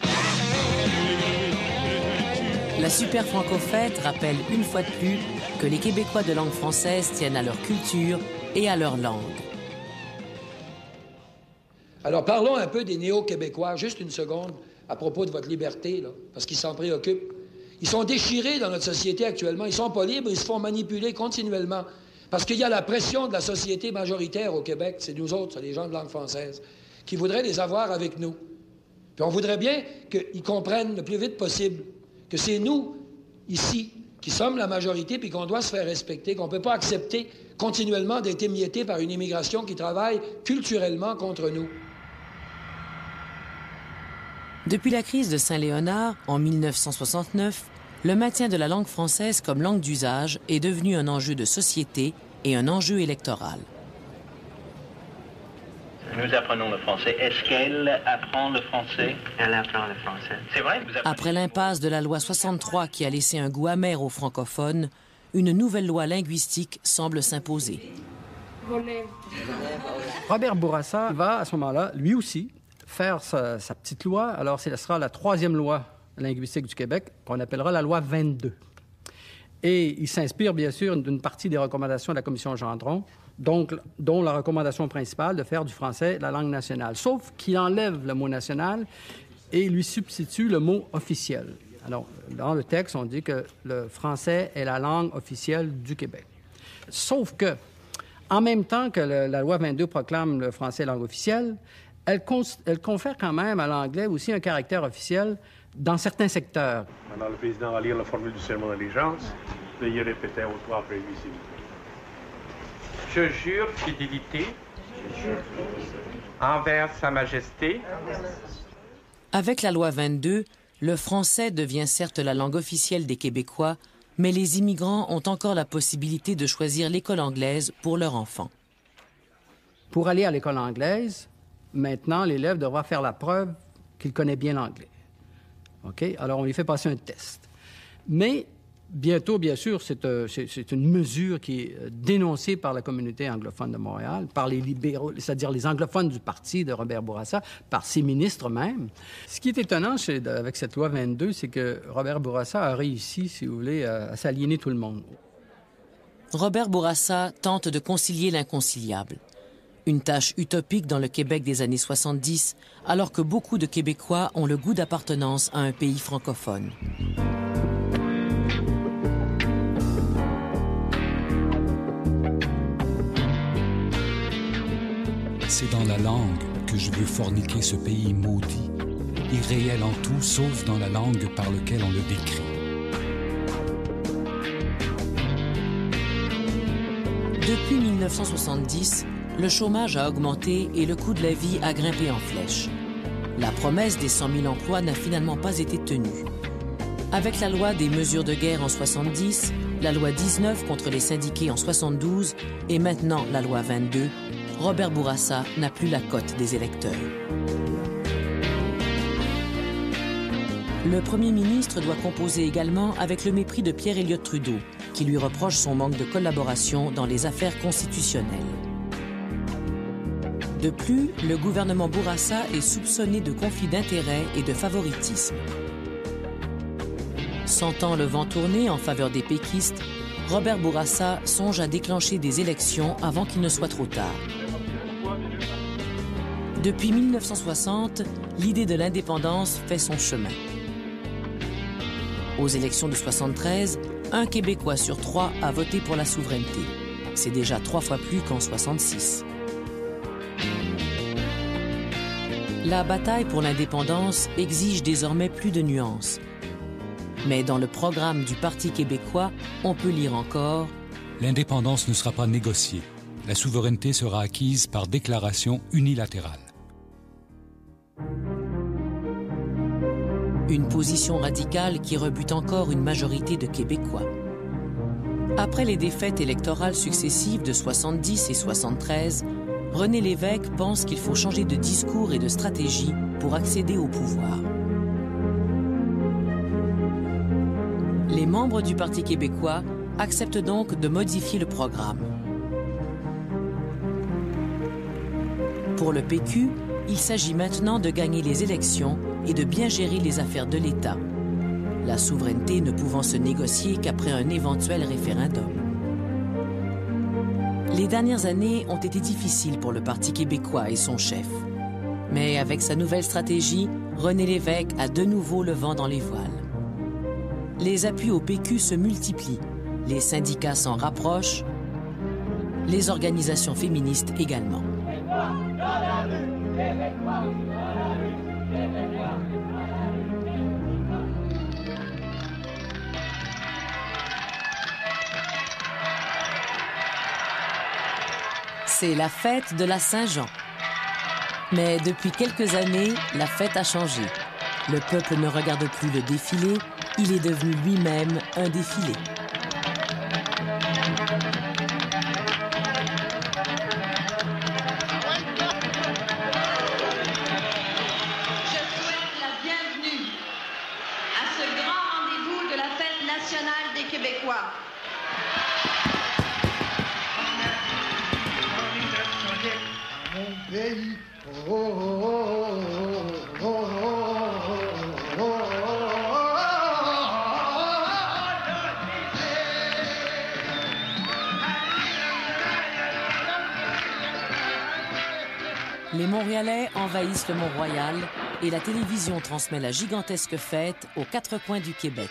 La Super Franco-Fête rappelle une fois de plus que les Québécois de langue française tiennent à leur culture et à leur langue. Alors, parlons un peu des néo-québécois, juste une seconde, à propos de votre liberté, là, parce qu'ils s'en préoccupent. Ils sont déchirés dans notre société actuellement. Ils sont pas libres, ils se font manipuler continuellement. Parce qu'il y a la pression de la société majoritaire au Québec, c'est nous autres, c'est les gens de langue française, qui voudraient les avoir avec nous. Puis on voudrait bien qu'ils comprennent le plus vite possible que c'est nous, ici, qui sommes la majorité, puis qu'on doit se faire respecter, qu'on ne peut pas accepter continuellement d'être émietté par une immigration qui travaille culturellement contre nous. Depuis la crise de Saint-Léonard, en 1969, le maintien de la langue française comme langue d'usage est devenu un enjeu de société et un enjeu électoral. Nous apprenons le français. Est-ce qu'elle apprend le français? Elle apprend le français. C'est vrai? Après l'impasse de la loi 63 qui a laissé un goût amer aux francophones, une nouvelle loi linguistique semble s'imposer. Robert Bourassa va, à ce moment-là, lui aussi, faire sa petite loi. Alors, ce sera la 3e loi linguistique du Québec, qu'on appellera la loi 22. Et il s'inspire, bien sûr, d'une partie des recommandations de la Commission Gendron, dont la recommandation principale de faire du français la langue nationale. Sauf qu'il enlève le mot « national » et lui substitue le mot « officiel ». Alors, dans le texte, on dit que le français est la langue officielle du Québec. Sauf que, en même temps que la loi 22 proclame le français langue officielle, elle confère quand même à l'anglais aussi un caractère officiel dans certains secteurs. Alors, le président va lire la formule du serment d'allégeance. Veuillez répéter à haute voix après lui, s'il vous plaît. Je jure fidélité envers Sa Majesté. Avec la loi 22, le français devient certes la langue officielle des Québécois, mais les immigrants ont encore la possibilité de choisir l'école anglaise pour leur enfant. Pour aller à l'école anglaise, maintenant, l'élève devra faire la preuve qu'il connaît bien l'anglais. OK? Alors, on lui fait passer un test. Mais bientôt, bien sûr, c'est une mesure qui est dénoncée par la communauté anglophone de Montréal, par les libéraux, c'est-à-dire les anglophones du parti de Robert Bourassa, par ses ministres même. Ce qui est étonnant avec cette loi 22, c'est que Robert Bourassa a réussi, si vous voulez, à s'aliéner tout le monde. Robert Bourassa tente de concilier l'inconciliable. Une tâche utopique dans le Québec des années 70, alors que beaucoup de Québécois ont le goût d'appartenance à un pays francophone. C'est dans la langue que je veux forniquer ce pays maudit, irréel en tout, sauf dans la langue par laquelle on le décrit. Depuis 1970, le chômage a augmenté et le coût de la vie a grimpé en flèche. La promesse des 100 000 emplois n'a finalement pas été tenue. Avec la loi des mesures de guerre en 70, la loi 19 contre les syndiqués en 72 et maintenant la loi 22, Robert Bourassa n'a plus la cote des électeurs. Le premier ministre doit composer également avec le mépris de Pierre Elliott Trudeau, qui lui reproche son manque de collaboration dans les affaires constitutionnelles. De plus, le gouvernement Bourassa est soupçonné de conflits d'intérêts et de favoritisme. Sentant le vent tourner en faveur des péquistes, Robert Bourassa songe à déclencher des élections avant qu'il ne soit trop tard. Depuis 1960, l'idée de l'indépendance fait son chemin. Aux élections de 73, un Québécois sur 3 a voté pour la souveraineté. C'est déjà 3 fois plus qu'en 66. La bataille pour l'indépendance exige désormais plus de nuances. Mais dans le programme du Parti québécois, on peut lire encore « L'indépendance ne sera pas négociée. La souveraineté sera acquise par déclaration unilatérale. » Une position radicale qui rebute encore une majorité de Québécois. Après les défaites électorales successives de 70 et 73, René Lévesque pense qu'il faut changer de discours et de stratégie pour accéder au pouvoir. Les membres du Parti québécois acceptent donc de modifier le programme. Pour le PQ, il s'agit maintenant de gagner les élections et de bien gérer les affaires de l'État, la souveraineté ne pouvant se négocier qu'après un éventuel référendum. Les dernières années ont été difficiles pour le Parti québécois et son chef. Mais avec sa nouvelle stratégie, René Lévesque a de nouveau le vent dans les voiles. Les appuis au PQ se multiplient, les syndicats s'en rapprochent, les organisations féministes également. C'est la fête de la Saint-Jean. Mais depuis quelques années, la fête a changé. Le peuple ne regarde plus le défilé, il est devenu lui-même un défilé. Je souhaite la bienvenue à ce grand rendez-vous de la fête nationale des Québécois. Mon pays, oh, oh, oh, oh, oh, Les Montréalais envahissent le Mont-Royal et la télévision transmet la gigantesque fête aux 4 coins du Québec.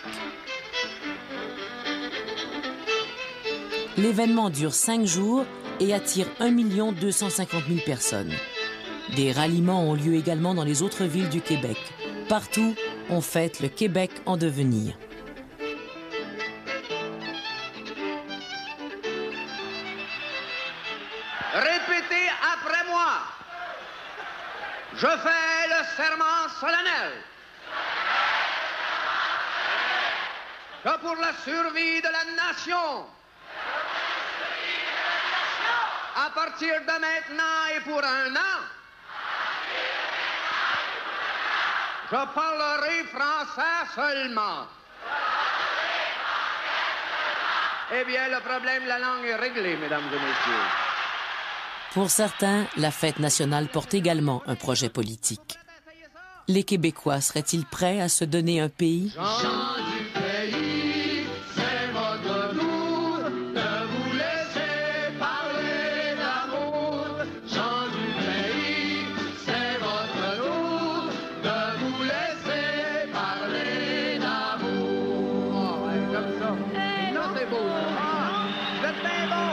L'événement dure 5 jours et attire 1 250 000 personnes. Des ralliements ont lieu également dans les autres villes du Québec. Partout, on fête le Québec en devenir. Répétez après moi. Je fais le serment solennel que pour la survie de la nation, à partir de maintenant et pour un an, je parlerai français seulement. Eh bien, le problème de la langue est réglé, mesdames et messieurs. Pour certains, la fête nationale porte également un projet politique. Les Québécois seraient-ils prêts à se donner un pays? Gens du pays, c'est votre tour de vous laisser parler d'amour. Gens du pays, c'est votre tour de vous laisser parler d'amour. Ah ouais, comme ça. Ça, c'est beau. Ah, vous êtes bien bon.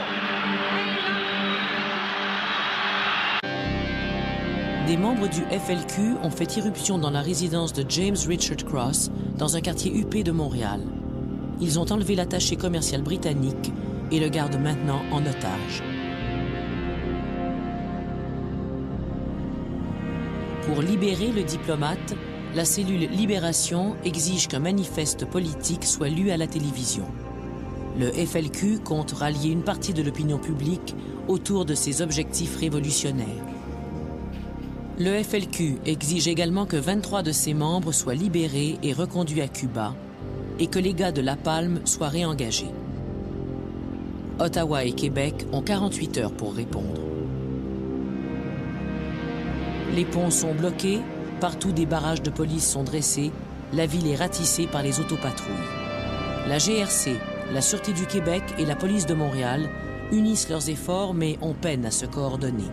Des membres du FLQ ont fait irruption dans la résidence de James Richard Cross, dans un quartier huppé de Montréal. Ils ont enlevé l'attaché commercial britannique et le gardent maintenant en otage. Pour libérer le diplomate, la cellule Libération exige qu'un manifeste politique soit lu à la télévision. Le FLQ compte rallier une partie de l'opinion publique autour de ses objectifs révolutionnaires. Le FLQ exige également que 23 de ses membres soient libérés et reconduits à Cuba et que les gars de La Palme soient réengagés. Ottawa et Québec ont 48 heures pour répondre. Les ponts sont bloqués, partout des barrages de police sont dressés, la ville est ratissée par les autopatrouilles. La GRC, la Sûreté du Québec et la police de Montréal unissent leurs efforts mais ont peine à se coordonner.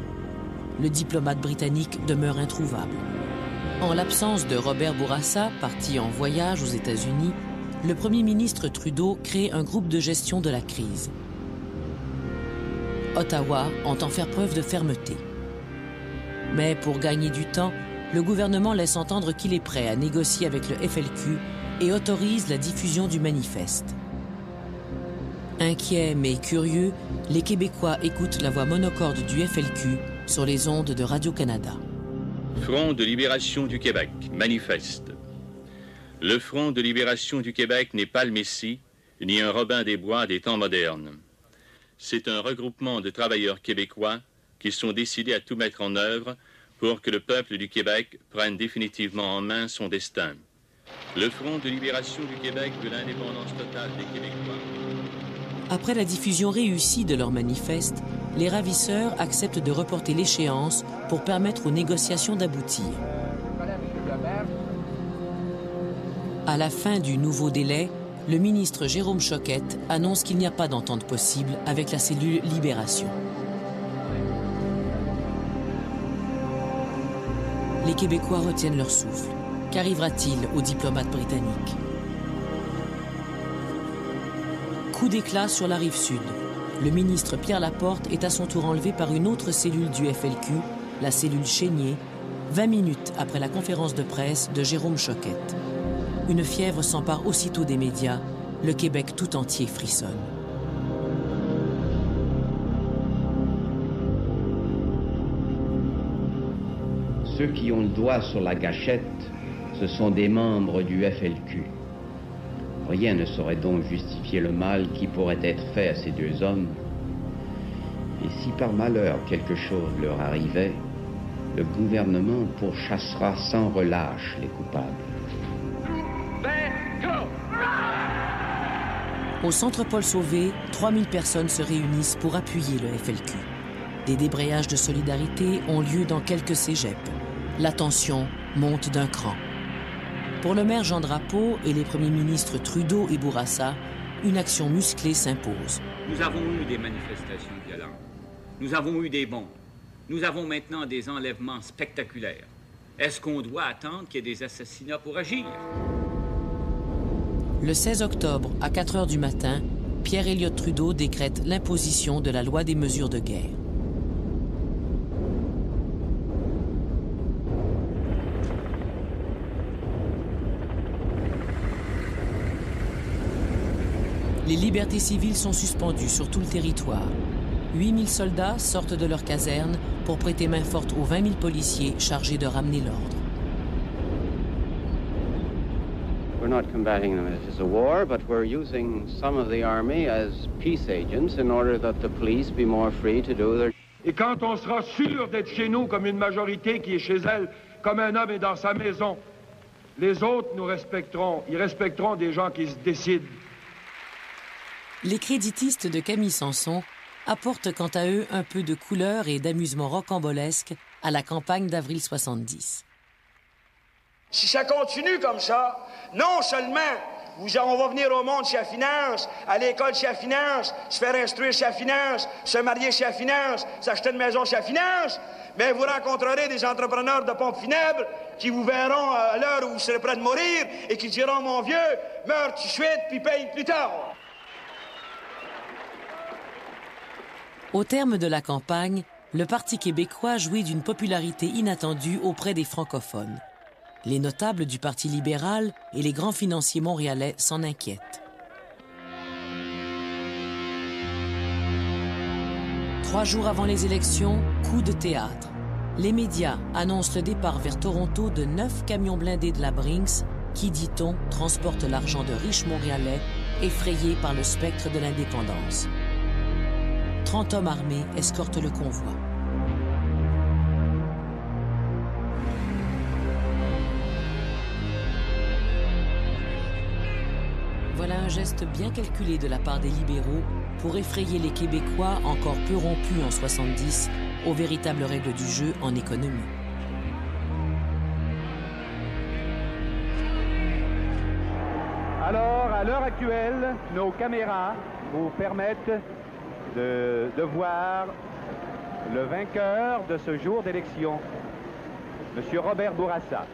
Le diplomate britannique demeure introuvable. En l'absence de Robert Bourassa, parti en voyage aux États-Unis, le premier ministre Trudeau crée un groupe de gestion de la crise. Ottawa entend faire preuve de fermeté. Mais pour gagner du temps, le gouvernement laisse entendre qu'il est prêt à négocier avec le FLQ et autorise la diffusion du manifeste. Inquiets mais curieux, les Québécois écoutent la voix monocorde du FLQ sur les ondes de Radio-Canada. Front de libération du Québec, manifeste. Le Front de libération du Québec n'est pas le Messie, ni un Robin des Bois des temps modernes. C'est un regroupement de travailleurs québécois qui sont décidés à tout mettre en œuvre pour que le peuple du Québec prenne définitivement en main son destin. Le Front de libération du Québec veut l'indépendance totale des Québécois. Après la diffusion réussie de leur manifeste, les ravisseurs acceptent de reporter l'échéance pour permettre aux négociations d'aboutir. À la fin du nouveau délai, le ministre Jérôme Choquette annonce qu'il n'y a pas d'entente possible avec la cellule Libération. Les Québécois retiennent leur souffle. Qu'arrivera-t-il aux diplomates britanniques? Coup d'éclat sur la rive sud. Le ministre Pierre Laporte est à son tour enlevé par une autre cellule du FLQ, la cellule Chénier, 20 minutes après la conférence de presse de Jérôme Choquette. Une fièvre s'empare aussitôt des médias. Le Québec tout entier frissonne. Ceux qui ont le doigt sur la gâchette, ce sont des membres du FLQ. Rien ne saurait donc justifier le mal qui pourrait être fait à ces deux hommes. Et si par malheur quelque chose leur arrivait, le gouvernement pourchassera sans relâche les coupables. Au centre Paul Sauvé, 3000 personnes se réunissent pour appuyer le FLQ. Des débrayages de solidarité ont lieu dans quelques cégeps. La tension monte d'un cran. Pour le maire Jean Drapeau et les premiers ministres Trudeau et Bourassa, une action musclée s'impose. Nous avons eu des manifestations violentes. Nous avons eu des bombes. Nous avons maintenant des enlèvements spectaculaires. Est-ce qu'on doit attendre qu'il y ait des assassinats pour agir? Le 16 octobre, à 4 heures du matin, Pierre Elliott Trudeau décrète l'imposition de la loi des mesures de guerre. Les libertés civiles sont suspendues sur tout le territoire. 8000 soldats sortent de leur caserne pour prêter main forte aux 20 000 policiers chargés de ramener l'ordre. We're not combating them as a war, but we're using some of the army as peace agents in order that the police be more free to do their... Et quand on sera sûr d'être chez nous comme une majorité qui est chez elle, comme un homme est dans sa maison, les autres nous respecteront. Ils respecteront des gens qui se décident. Les créditistes de Camille Sanson apportent quant à eux un peu de couleur et d'amusement rocambolesque à la campagne d'avril 70. Si ça continue comme ça, non seulement on va venir au monde chez la finance, à l'école chez la finance, se faire instruire chez la finance, se marier chez la finance, s'acheter une maison chez la finance, mais vous rencontrerez des entrepreneurs de pompes funèbres qui vous verront à l'heure où vous serez près de mourir et qui diront « Mon vieux, meurs tout de suite puis paye plus tard ». Au terme de la campagne, le Parti québécois jouit d'une popularité inattendue auprès des francophones. Les notables du Parti libéral et les grands financiers montréalais s'en inquiètent. 3 jours avant les élections, coup de théâtre. Les médias annoncent le départ vers Toronto de 9 camions blindés de la Brinks qui, dit-on, transportent l'argent de riches Montréalais effrayés par le spectre de l'indépendance. 30 hommes armés escortent le convoi. Voilà un geste bien calculé de la part des libéraux pour effrayer les Québécois encore peu rompus en 70 aux véritables règles du jeu en économie. À l'heure actuelle, nos caméras vous permettent de voir le vainqueur de ce jour d'élection, M. Robert Bourassa.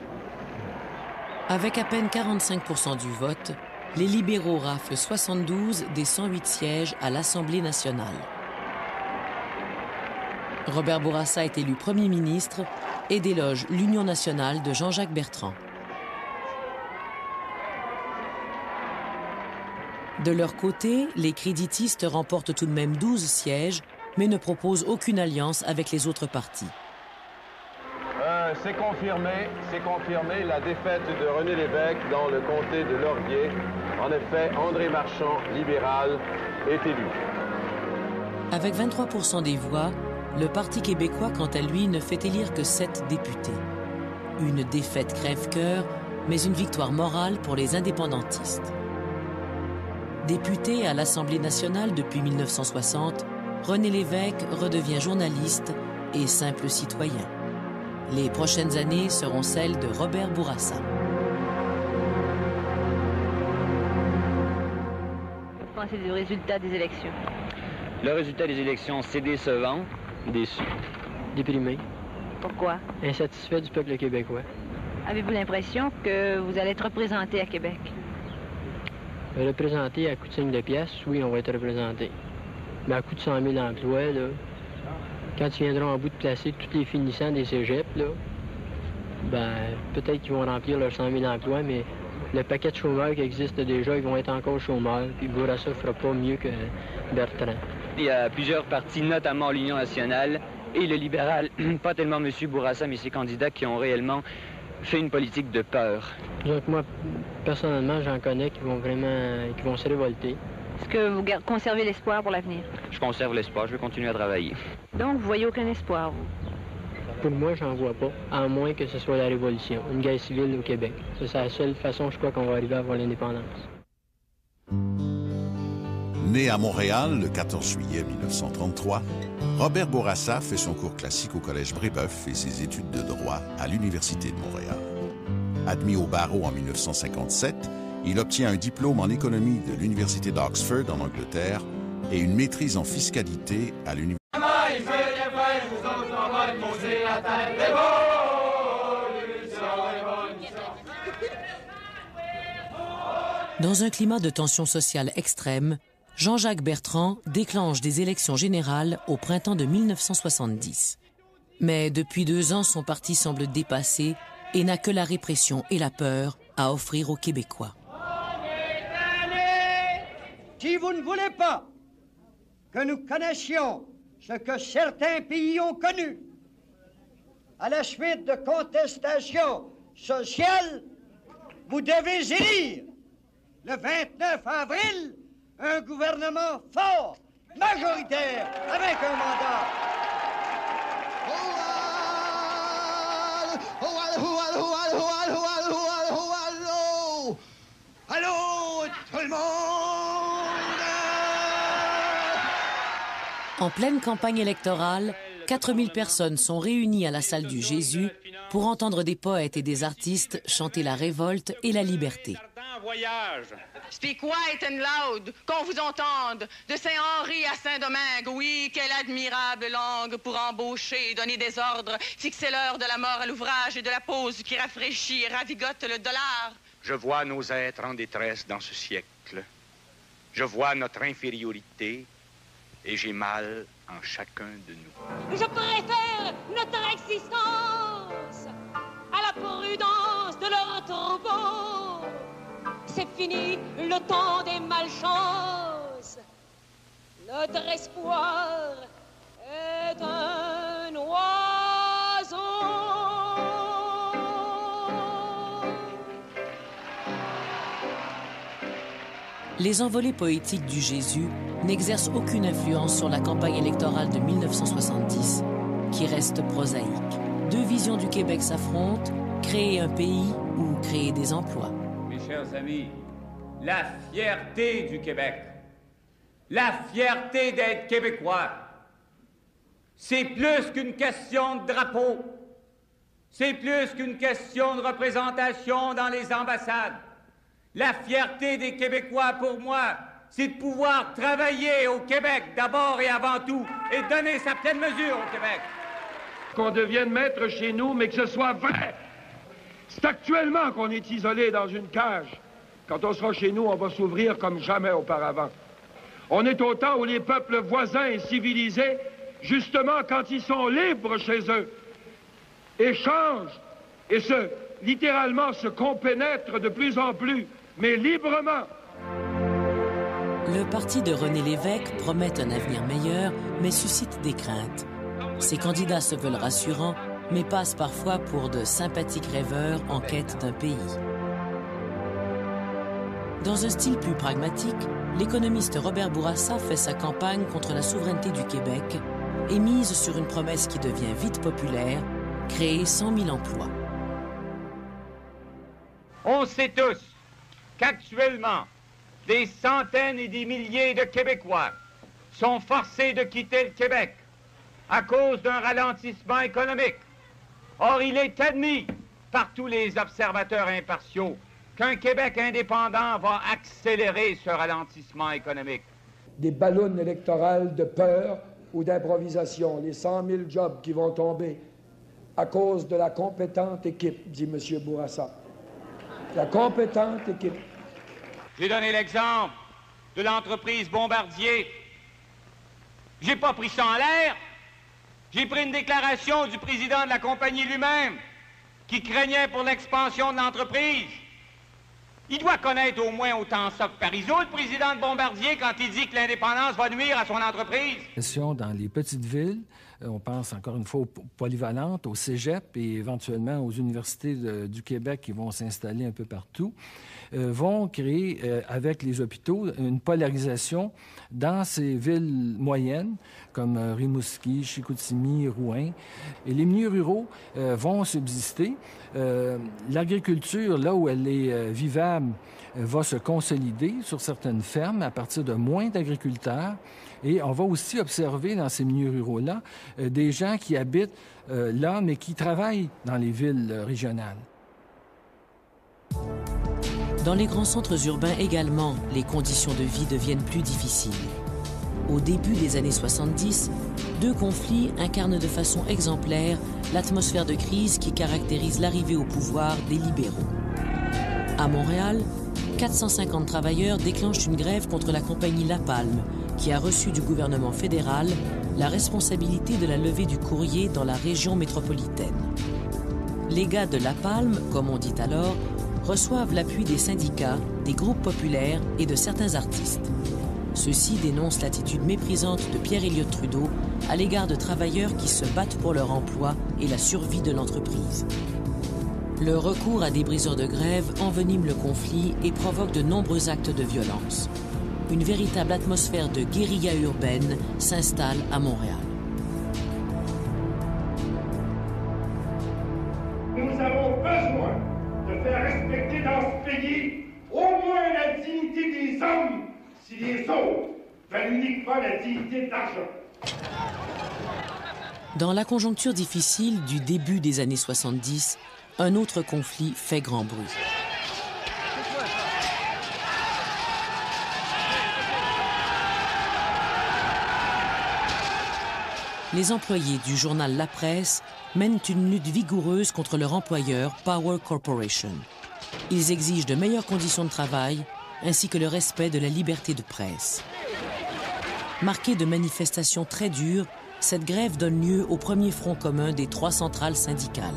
Avec à peine 45% du vote, les libéraux raflent 72 des 108 sièges à l'Assemblée nationale. Robert Bourassa est élu Premier ministre et déloge l'Union nationale de Jean-Jacques Bertrand. De leur côté, les créditistes remportent tout de même 12 sièges, mais ne proposent aucune alliance avec les autres partis. C'est confirmé la défaite de René Lévesque dans le comté de Laurier. En effet, André Marchand, libéral, est élu. Avec 23% des voix, le Parti québécois, quant à lui, ne fait élire que 7 députés. Une défaite crève-cœur, mais une victoire morale pour les indépendantistes. Député à l'Assemblée nationale depuis 1960, René Lévesque redevient journaliste et simple citoyen. Les prochaines années seront celles de Robert Bourassa. Qu'est-ce que vous pensez du résultat des élections? Le résultat des élections, c'est décevant, déçu. Déprimé. Pourquoi? Insatisfait du peuple québécois. Avez-vous l'impression que vous allez être représenté à Québec? Représenté à coût de 5 de pièces, oui, on va être représenté. Mais à coût de 100 000 emplois, là, quand ils viendront en bout de placer tous les finissants des cégeps, là, ben, peut-être qu'ils vont remplir leurs 100 000 emplois, mais le paquet de chômeurs qui existe déjà, ils vont être encore chômeurs, puis Bourassa ne fera pas mieux que Bertrand. Il y a plusieurs partis, notamment l'Union nationale et le libéral, pas tellement M. Bourassa, mais ses candidats qui ont réellement fait une politique de peur. Donc moi, personnellement, j'en connais qui vont se révolter. Est-ce que vous conservez l'espoir pour l'avenir? Je conserve l'espoir, je vais continuer à travailler. Donc, vous voyez aucun espoir, vous? Pour moi, j'en vois pas, à moins que ce soit la Révolution, une guerre civile au Québec. C'est la seule façon, je crois, qu'on va arriver à avoir l'indépendance. Né à Montréal le 14 juillet 1933, Robert Bourassa fait son cours classique au Collège Brébeuf et ses études de droit à l'Université de Montréal. Admis au barreau en 1957, il obtient un diplôme en économie de l'Université d'Oxford en Angleterre et une maîtrise en fiscalité à l'Université. Dans un climat de tension sociale extrême, Jean-Jacques Bertrand déclenche des élections générales au printemps de 1970. Mais depuis 2 ans, son parti semble dépassé et n'a que la répression et la peur à offrir aux Québécois. Si vous ne voulez pas que nous connaissions ce que certains pays ont connu à la suite de contestations sociales, vous devez élire le 29 avril un gouvernement fort, majoritaire, avec un mandat. Allô, tout le monde! En pleine campagne électorale, 4000 personnes sont réunies à la salle du Jésus pour entendre des poètes et des artistes chanter la révolte et la liberté. Speak white and loud, qu'on vous entende, de Saint-Henri à Saint-Domingue. Oui, quelle admirable langue pour embaucher, donner des ordres, fixer l'heure de la mort à l'ouvrage et de la pause qui rafraîchit et ravigote le dollar. Je vois nos êtres en détresse dans ce siècle. Je vois notre infériorité et j'ai mal en chacun de nous. Je préfère notre existence à la prudence de leur troupeau. C'est fini le temps des malchances. Notre espoir est un oiseau. Les envolées poétiques du Jésus n'exercent aucune influence sur la campagne électorale de 1970, qui reste prosaïque. 2 visions du Québec s'affrontent, créer un pays ou créer des emplois. Mes chers amis, la fierté du Québec, la fierté d'être québécois, c'est plus qu'une question de drapeau, c'est plus qu'une question de représentation dans les ambassades. La fierté des Québécois, pour moi, c'est de pouvoir travailler au Québec d'abord et avant tout et donner sa pleine mesure au Québec. Qu'on devienne maître chez nous, mais que ce soit vrai. C'est actuellement qu'on est isolé dans une cage. Quand on sera chez nous, on va s'ouvrir comme jamais auparavant. On est au temps où les peuples voisins et civilisés, justement quand ils sont libres chez eux, échangent et littéralement se compénètrent de plus en plus, mais librement. Le parti de René Lévesque promet un avenir meilleur, mais suscite des craintes. Ses candidats se veulent rassurants, mais passent parfois pour de sympathiques rêveurs en quête d'un pays. Dans un style plus pragmatique, l'économiste Robert Bourassa fait sa campagne contre la souveraineté du Québec et mise sur une promesse qui devient vite populaire, créer 100 000 emplois. On sait tous qu'actuellement, des centaines et des milliers de Québécois sont forcés de quitter le Québec à cause d'un ralentissement économique. Or, il est admis par tous les observateurs impartiaux qu'un Québec indépendant va accélérer ce ralentissement économique. Des ballons électorales de peur ou d'improvisation, les 100 000 jobs qui vont tomber à cause de la compétente équipe, dit M. Bourassa. La compétente équipe. J'ai donné l'exemple de l'entreprise Bombardier. J'ai pas pris ça en l'air. J'ai pris une déclaration du président de la compagnie lui-même qui craignait pour l'expansion de l'entreprise. Il doit connaître au moins autant ça que Parizeau, le président de Bombardier, quand il dit que l'indépendance va nuire à son entreprise. Dans les petites villes, on pense encore une fois aux polyvalentes, au cégep et éventuellement aux universités du Québec qui vont s'installer un peu partout, vont créer avec les hôpitaux une polarisation dans ces villes moyennes comme Rimouski, Chicoutimi, Rouyn. Et les milieux ruraux vont subsister. L'agriculture, là où elle est vivable, va se consolider sur certaines fermes à partir de moins d'agriculteurs. Et on va aussi observer dans ces milieux ruraux-là des gens qui habitent là, mais qui travaillent dans les villes régionales. Dans les grands centres urbains également, les conditions de vie deviennent plus difficiles. Au début des années 70, 2 conflits incarnent de façon exemplaire l'atmosphère de crise qui caractérise l'arrivée au pouvoir des libéraux. À Montréal, 450 travailleurs déclenchent une grève contre la compagnie La Palme, qui a reçu du gouvernement fédéral la responsabilité de la levée du courrier dans la région métropolitaine. Les gars de La Palme, comme on dit alors, reçoivent l'appui des syndicats, des groupes populaires et de certains artistes. Ceux-ci dénoncent l'attitude méprisante de Pierre Elliott Trudeau à l'égard de travailleurs qui se battent pour leur emploi et la survie de l'entreprise. Le recours à des briseurs de grève envenime le conflit et provoque de nombreux actes de violence. Une véritable atmosphère de guérilla urbaine s'installe à Montréal. Nous avons besoin de faire respecter dans ce pays au moins la dignité des hommes, si les autres veulent uniquement la dignité de l'argent. Dans la conjoncture difficile du début des années 70, un autre conflit fait grand bruit. Les employés du journal La Presse mènent une lutte vigoureuse contre leur employeur Power Corporation. Ils exigent de meilleures conditions de travail ainsi que le respect de la liberté de presse. Marquée de manifestations très dures, cette grève donne lieu au premier front commun des 3 centrales syndicales.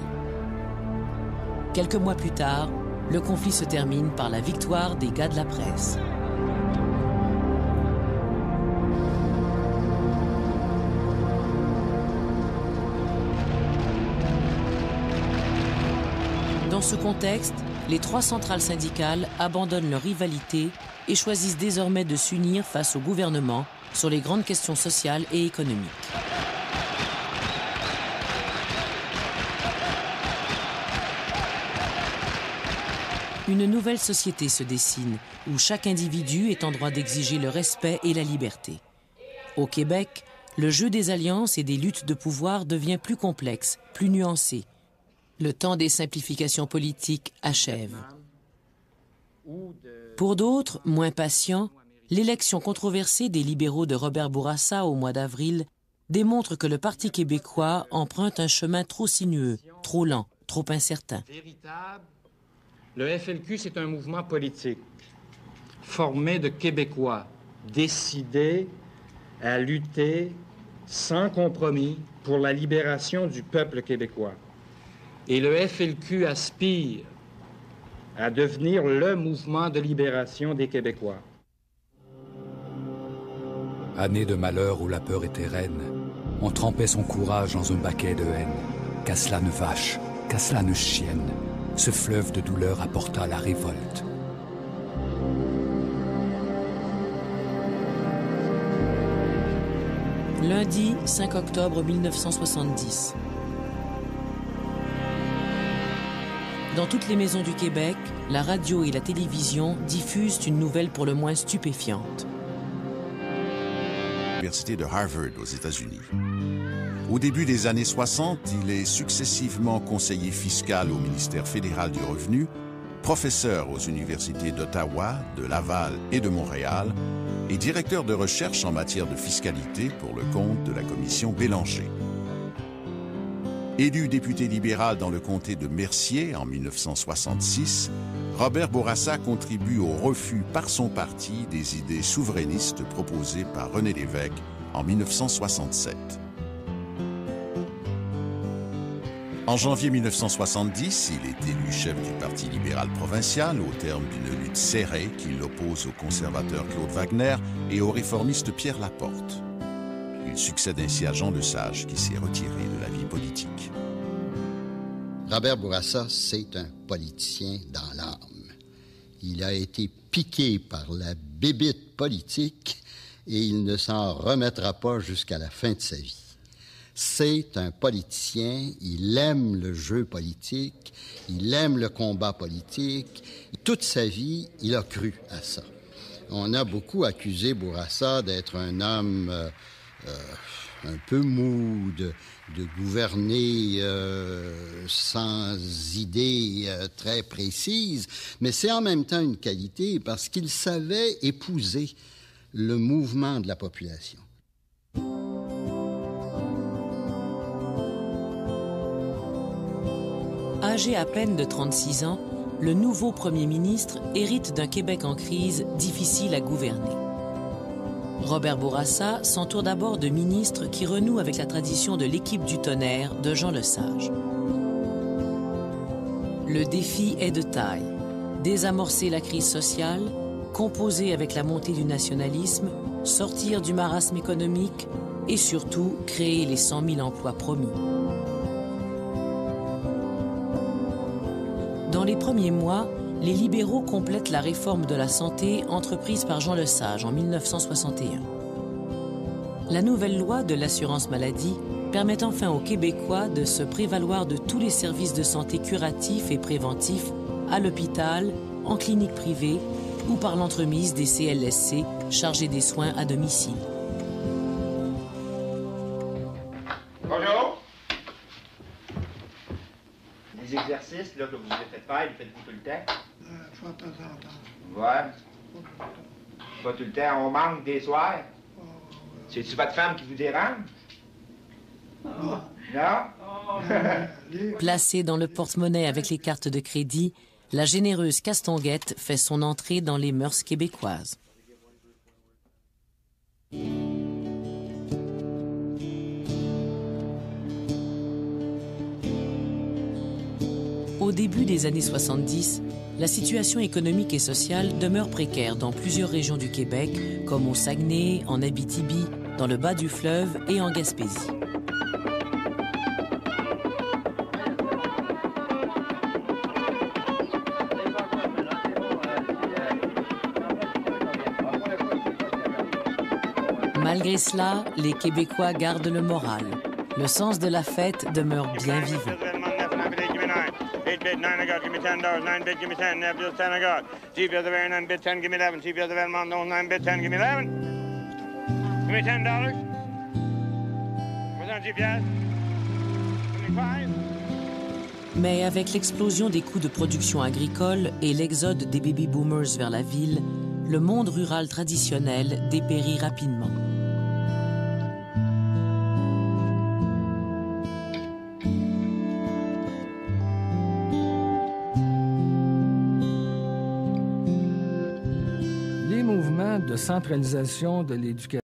Quelques mois plus tard, le conflit se termine par la victoire des gars de la presse. Dans ce contexte, les 3 centrales syndicales abandonnent leur rivalité et choisissent désormais de s'unir face au gouvernement sur les grandes questions sociales et économiques. Une nouvelle société se dessine où chaque individu est en droit d'exiger le respect et la liberté. Au Québec, le jeu des alliances et des luttes de pouvoir devient plus complexe, plus nuancé. Le temps des simplifications politiques achève. Pour d'autres, moins patients, l'élection controversée des libéraux de Robert Bourassa au mois d'avril démontre que le Parti québécois emprunte un chemin trop sinueux, trop lent, trop incertain. Le FLQ, c'est un mouvement politique formé de Québécois décidés à lutter sans compromis pour la libération du peuple québécois. Et le FLQ aspire à devenir le mouvement de libération des Québécois. Année de malheur où la peur était reine, on trempait son courage dans un baquet de haine. Qu'à cela ne vache, qu'à cela ne chienne, ce fleuve de douleur apporta la révolte. Lundi 5 octobre 1970. Dans toutes les maisons du Québec, la radio et la télévision diffusent une nouvelle pour le moins stupéfiante. L'Université de Harvard aux États-Unis. Au début des années 60, il est successivement conseiller fiscal au ministère fédéral du Revenu, professeur aux universités d'Ottawa, de Laval et de Montréal, et directeur de recherche en matière de fiscalité pour le compte de la commission Bélanger. Élu député libéral dans le comté de Mercier en 1966, Robert Bourassa contribue au refus par son parti des idées souverainistes proposées par René Lévesque en 1967. En janvier 1970, il est élu chef du Parti libéral provincial au terme d'une lutte serrée qui l'oppose au conservateur Claude Wagner et au réformiste Pierre Laporte. Il succède ainsi à Jean Lesage qui s'est retiré de la vie politique. Robert Bourassa, c'est un politicien dans l'âme. Il a été piqué par la bébite politique et il ne s'en remettra pas jusqu'à la fin de sa vie. C'est un politicien, il aime le jeu politique, il aime le combat politique. Toute sa vie, il a cru à ça. On a beaucoup accusé Bourassa d'être un homme un peu mou, de gouverner sans idées très précises, mais c'est en même temps une qualité parce qu'il savait épouser le mouvement de la population. Âgé à peine de 36 ans, le nouveau premier ministre hérite d'un Québec en crise difficile à gouverner. Robert Bourassa s'entoure d'abord de ministres qui renouent avec la tradition de l'équipe du tonnerre de Jean Lesage. Le défi est de taille. Désamorcer la crise sociale, composer avec la montée du nationalisme, sortir du marasme économique et surtout créer les 100 000 emplois promis. Dans les premiers mois, les libéraux complètent la réforme de la santé entreprise par Jean Lesage en 1961. La nouvelle loi de l'assurance maladie permet enfin aux Québécois de se prévaloir de tous les services de santé curatifs et préventifs à l'hôpital, en clinique privée ou par l'entremise des CLSC chargés des soins à domicile. Bonjour. Les exercices là, que vous avez fait faire, les faites-vous tout le temps? Je vais de temps en temps. Ouais. Pas tout le temps. On manque des soirs. C'est-tu votre femme qui vous dérange? Non? Placée dans le porte-monnaie avec les cartes de crédit, la généreuse Castonguette fait son entrée dans les mœurs québécoises. Au début des années 70, la situation économique et sociale demeure précaire dans plusieurs régions du Québec, comme au Saguenay, en Abitibi, dans le bas du fleuve et en Gaspésie. Malgré cela, les Québécois gardent le moral. Le sens de la fête demeure bien vivant. 8 bid, 9 I got, give me $10, 9 bid, give me 10, 9 bills, 10 I got. G bills are very 9 bid, 10, give me 11, G bills are very 9 bid, 10, give me 11. Give me $10. What's on G bills? Give me 5. Mais avec l'explosion des coûts de production agricole et l'exode des baby-boomers vers la ville, le monde rural traditionnel dépérit rapidement. Les mouvements de centralisation de l'éducation